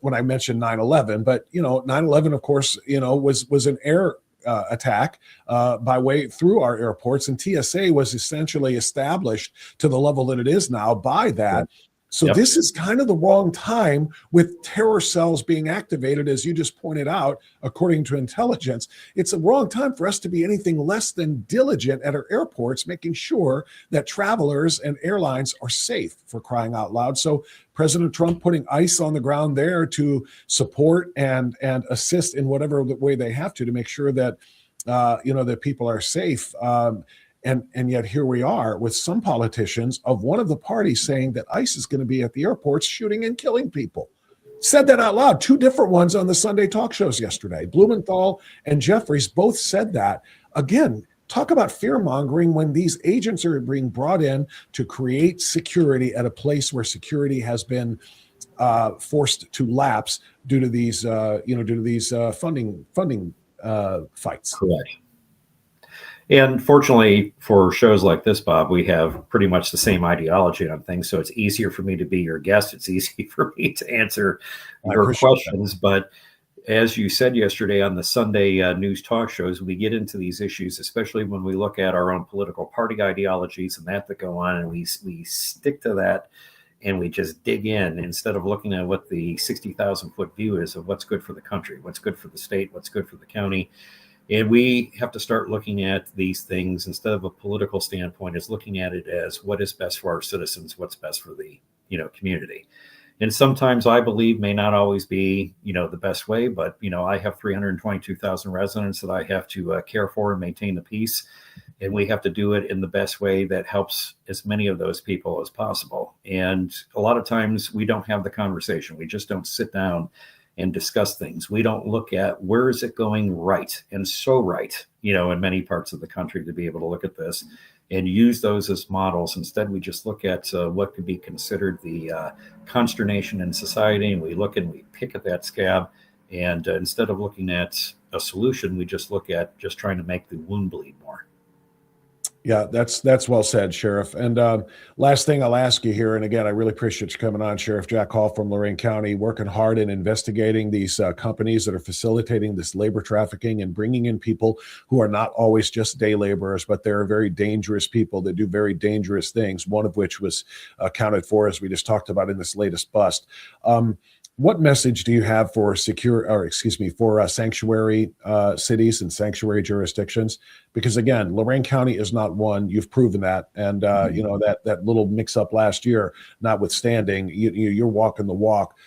when I mentioned 9/11, but 9/11, of course, was an air attack by way through our airports, and TSA was essentially established to the level that it is now by that. So this is kind of the wrong time with terror cells being activated, as you just pointed out, according to intelligence. It's a wrong time for us to be anything less than diligent at our airports, making sure that travelers and airlines are safe, for crying out loud. So President Trump putting ICE on the ground there to support and assist in whatever way they have to make sure that, that people are safe. And yet here we are with some politicians of one of the parties saying that ICE is going to be at the airports shooting and killing people. Said that out loud. Two different ones on the Sunday talk shows yesterday. Blumenthal and Jeffries both said that. Again, talk about fear-mongering when these agents are being brought in to create security at a place where security has been forced to lapse due to these, funding fights. Correct. And fortunately for shows like this, Bob, we have pretty much the same ideology on things. So it's easier for me to be your guest. It's easy for me to answer your questions. That. But as you said yesterday on the Sunday news talk shows, we get into these issues, especially when we look at our own political party ideologies and that go on, and we stick to that and we just dig in instead of looking at what the 60,000 foot view is of what's good for the country, what's good for the state, what's good for the county. And we have to start looking at these things instead of a political standpoint, is looking at it as what is best for our citizens, what's best for the community. And sometimes I believe may not always be the best way, but I have 322,000 residents that I have to care for and maintain the peace, and we have to do it in the best way that helps as many of those people as possible. And a lot of times we don't have the conversation. We just don't sit down and discuss things. We don't look at where is it going right and so right, in many parts of the country, to be able to look at this and use those as models. Instead, we just look at what could be considered the consternation in society, and we look and we pick at that scab. And instead of looking at a solution, we just look at just trying to make the wound bleed more. Yeah, that's well said, Sheriff. And last thing I'll ask you here, and again, I really appreciate you coming on, Sheriff Jack Hall from Lorain County, working hard in investigating these companies that are facilitating this labor trafficking and bringing in people who are not always just day laborers, but they're very dangerous people that do very dangerous things, one of which was accounted for, as we just talked about, in this latest bust. What message do you have for sanctuary cities and sanctuary jurisdictions? Because again, Lorain County is not one. You've proven that, and that little mix-up last year, notwithstanding, you're walking the walk.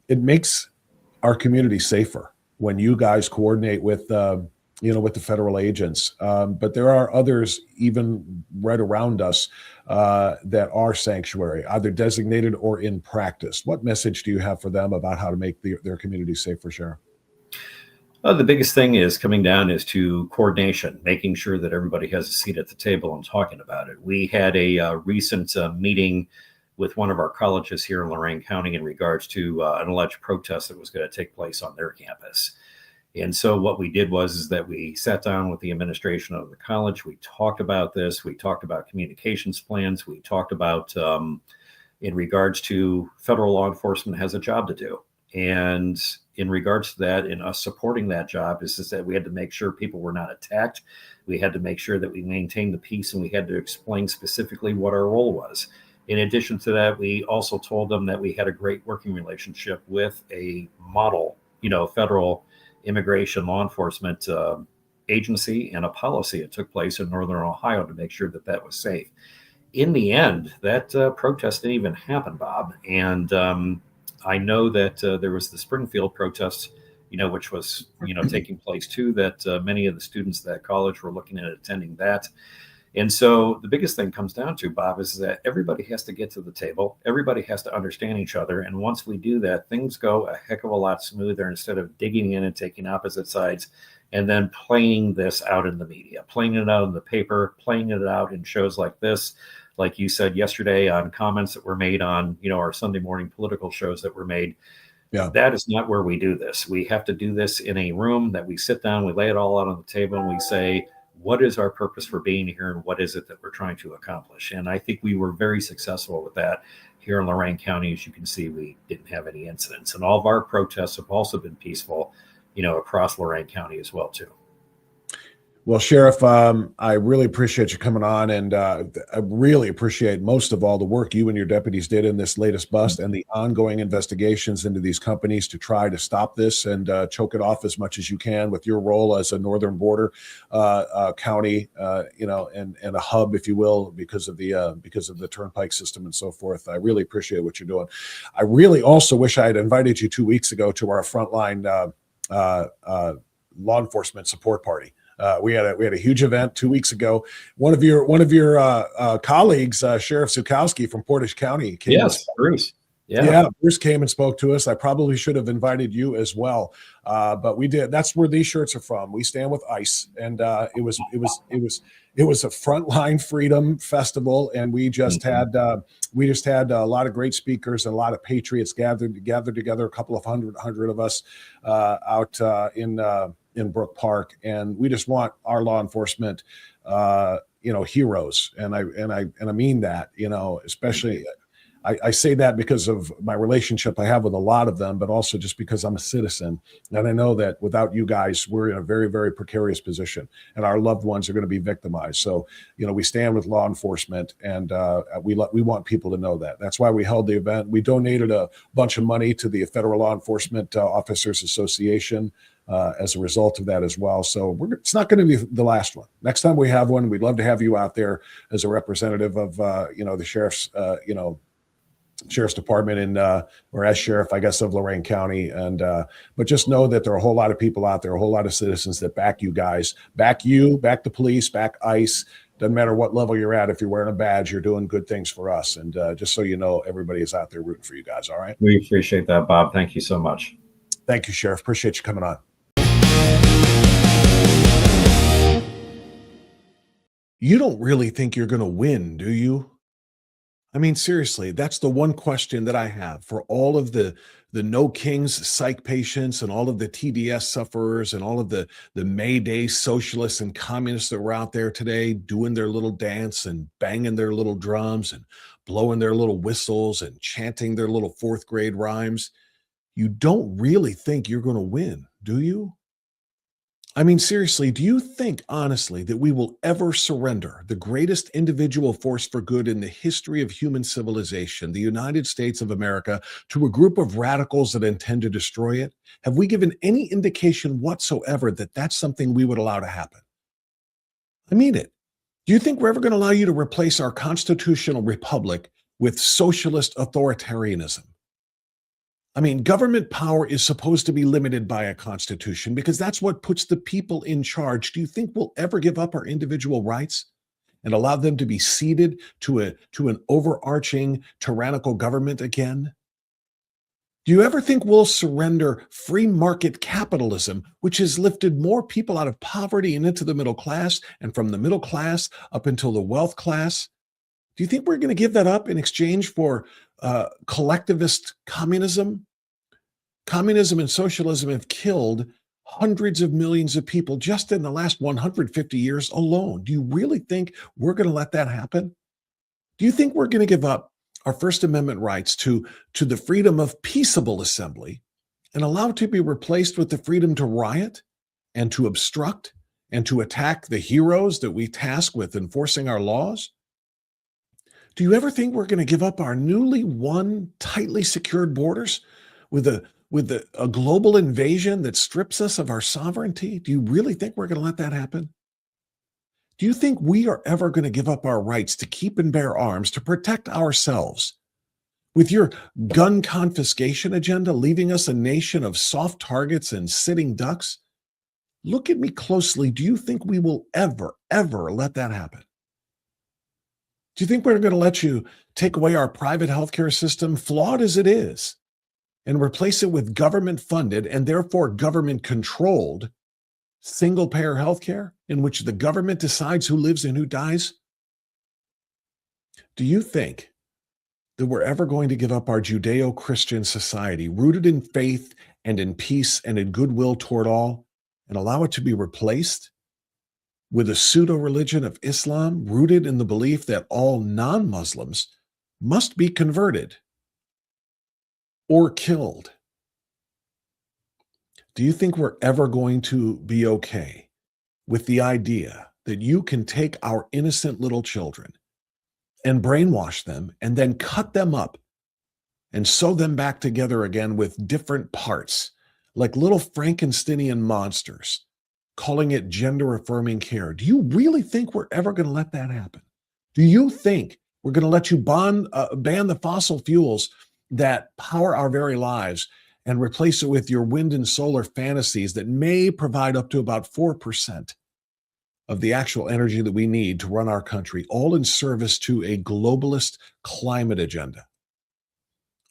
It makes our community safer when you guys coordinate with with the federal agents. But there are others even right around us that are sanctuary, either designated or in practice. What message do you have for them about how to make their community safer, Sheriff? The biggest thing is coming down is to coordination, making sure that everybody has a seat at the table and talking about it. We had a recent meeting with one of our colleges here in Lorain County in regards to an alleged protest that was going to take place on their campus. And so what we did is that we sat down with the administration of the college. We talked about this. We talked about communications plans. We talked about in regards to federal law enforcement has a job to do. And in regards to that, in us supporting that job is that we had to make sure people were not attacked. We had to make sure that we maintained the peace, and we had to explain specifically what our role was. In addition to that, we also told them that we had a great working relationship with a model, federal immigration law enforcement agency and a policy that took place in Northern Ohio to make sure that that was safe. In the end, that protest didn't even happen, Bob. And I know that there was the Springfield protest, which was, taking place too, that many of the students at that college were looking at attending that. And so the biggest thing comes down to, Bob, is that everybody has to get to the table. Everybody has to understand each other. And once we do that, things go a heck of a lot smoother instead of digging in and taking opposite sides and then playing this out in the media, playing it out in the paper, playing it out in shows like this. Like you said yesterday on comments that were made on, our Sunday morning political shows that were made. Yeah. That is not where we do this. We have to do this in a room that we sit down, we lay it all out on the table, and we say, what is our purpose for being here, and what is it that we're trying to accomplish? And I think we were very successful with that here in Lorain County. As you can see, we didn't have any incidents, and all of our protests have also been peaceful, across Lorain County as well too. Well, Sheriff, I really appreciate you coming on, and I really appreciate most of all the work you and your deputies did in this latest bust and the ongoing investigations into these companies to try to stop this and choke it off as much as you can with your role as a northern border county, and a hub, if you will, because of the turnpike system and so forth. I really appreciate what you're doing. I really also wish I had invited you 2 weeks ago to our frontline law enforcement support party. We had a huge event 2 weeks ago. One of your colleagues, Sheriff Zukowski from Portage County, came. Yes, Bruce. Yeah, Bruce came and spoke to us. I probably should have invited you as well, but we did. That's where these shirts are from. We stand with ICE, and it was a frontline freedom festival, and we just had a lot of great speakers and a lot of patriots gathered together. A couple of hundred of us out in Brook Park, and we just want our law enforcement, heroes, and I mean that, especially. I say that because of my relationship I have with a lot of them, but also just because I'm a citizen. And I know that without you guys, we're in a very, very precarious position, and our loved ones are going to be victimized. So, we stand with law enforcement, and we want people to know that. That's why we held the event. We donated a bunch of money to the Federal Law Enforcement Officers Association as a result of that as well. So it's not going to be the last one. Next time we have one, we'd love to have you out there as a representative of, the Sheriff's Department or as Sheriff, I guess, of Lorain County. And but just know that there are a whole lot of people out there, a whole lot of citizens that back you guys, back the police, back ICE. Doesn't matter what level you're at. If you're wearing a badge, you're doing good things for us. And just so you know, everybody is out there rooting for you guys. All right. We appreciate that, Bob. Thank you so much. Thank you, Sheriff. Appreciate you coming on. You don't really think you're going to win, do you? I mean, seriously, that's the one question that I have for all of the No Kings psych patients and all of the TDS sufferers and all of the May Day socialists and communists that were out there today doing their little dance and banging their little drums and blowing their little whistles and chanting their little fourth grade rhymes. You don't really think you're going to win, do you? I mean, seriously, do you think honestly that we will ever surrender the greatest individual force for good in the history of human civilization, the United States of America, to a group of radicals that intend to destroy it? Have we given any indication whatsoever that that's something we would allow to happen? I mean it. Do you think we're ever going to allow you to replace our constitutional republic with socialist authoritarianism? I mean, government power is supposed to be limited by a constitution because that's what puts the people in charge. Do you think we'll ever give up our individual rights and allow them to be ceded to an overarching tyrannical government again? Do you ever think we'll surrender free market capitalism, which has lifted more people out of poverty and into the middle class, and from the middle class up until the wealth class? Do you think we're going to give that up in exchange for collectivist communism? Communism and socialism have killed hundreds of millions of people just in the last 150 years alone. Do you really think we're going to let that happen? Do you think we're going to give up our First Amendment rights to the freedom of peaceable assembly and allow it to be replaced with the freedom to riot and to obstruct and to attack the heroes that we task with enforcing our laws? Do you ever think we're going to give up our newly won, tightly secured borders with a global invasion that strips us of our sovereignty? Do you really think we're going to let that happen? Do you think we are ever going to give up our rights to keep and bear arms to protect ourselves? With your gun confiscation agenda leaving us a nation of soft targets and sitting ducks? Look at me closely. Do you think we will ever let that happen? Do you think we're going to let you take away our private healthcare system, flawed as it is, and replace it with government-funded and therefore government-controlled single-payer healthcare in which the government decides who lives and who dies? Do you think that we're ever going to give up our Judeo-Christian society rooted in faith and in peace and in goodwill toward all and allow it to be replaced with a pseudo-religion of Islam rooted in the belief that all non-Muslims must be converted or killed? Do you think we're ever going to be okay with the idea that you can take our innocent little children and brainwash them and then cut them up and sew them back together again with different parts, like little Frankensteinian monsters, calling it gender-affirming care? Do you really think we're ever going to let that happen? Do you think we're going to let you ban the fossil fuels that power our very lives and replace it with your wind and solar fantasies that may provide up to about 4% of the actual energy that we need to run our country, all in service to a globalist climate agenda?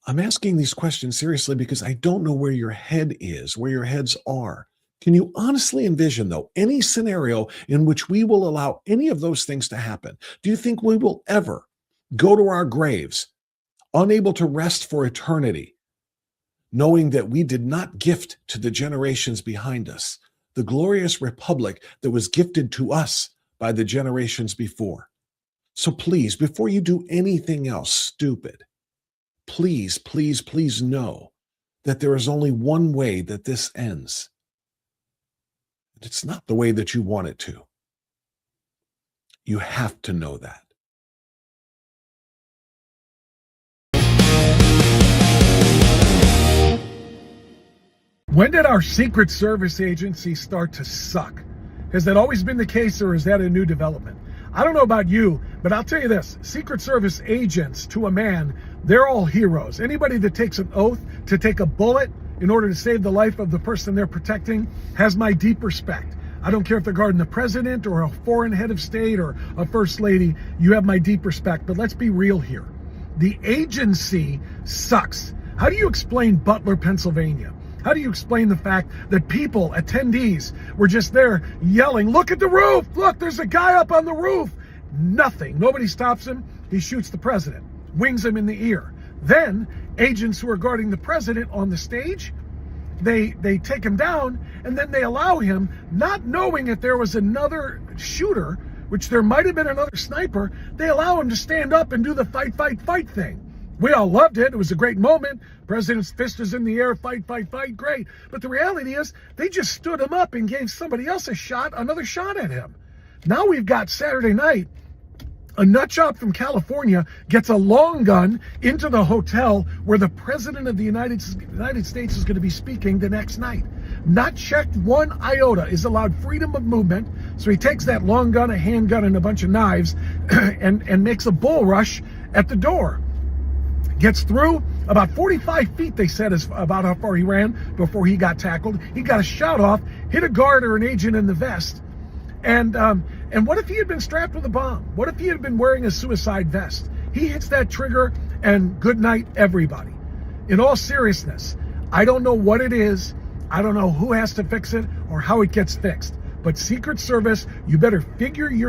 I'm asking these questions seriously because I don't know where your head is, where your heads are. Can you honestly envision, though, any scenario in which we will allow any of those things to happen? Do you think we will ever go to our graves unable to rest for eternity, knowing that we did not gift to the generations behind us the glorious republic that was gifted to us by the generations before? So please, before you do anything else stupid, please, please, please know that there is only one way that this ends. And it's not the way that you want it to. You have to know that. When did our Secret Service agency start to suck? Has that always been the case, or is that a new development? I don't know about you, but I'll tell you this. Secret Service agents, to a man, they're all heroes. Anybody that takes an oath to take a bullet in order to save the life of the person they're protecting has my deep respect. I don't care if they're guarding the president or a foreign head of state or a first lady. You have my deep respect, but let's be real here. The agency sucks. How do you explain Butler, Pennsylvania? How do you explain the fact that people, attendees, were just there yelling, "Look at the roof! Look, there's a guy up on the roof!" Nothing. Nobody stops him. He shoots the president, wings him in the ear. Then, agents who are guarding the president on the stage, they take him down, and then they allow him, not knowing that there was another shooter, which there might have been another sniper, they allow him to stand up and do the fight, fight, fight thing. We all loved it. It was a great moment. President's fist is in the air, fight, fight, fight, great. But the reality is they just stood him up and gave somebody else another shot at him. Now we've got Saturday night, a nutjob from California gets a long gun into the hotel where the president of the United States is going to be speaking the next night. Not checked one iota, is allowed freedom of movement. So he takes that long gun, a handgun, and a bunch of knives and makes a bull rush at the door. Gets through about 45 feet, they said, is about how far he ran before he got tackled. He got a shot off, hit a guard or an agent in the vest. And what if he had been strapped with a bomb? What if he had been wearing a suicide vest? He hits that trigger and good night, everybody. In all seriousness, I don't know what it is. I don't know who has to fix it or how it gets fixed. But Secret Service, you better figure your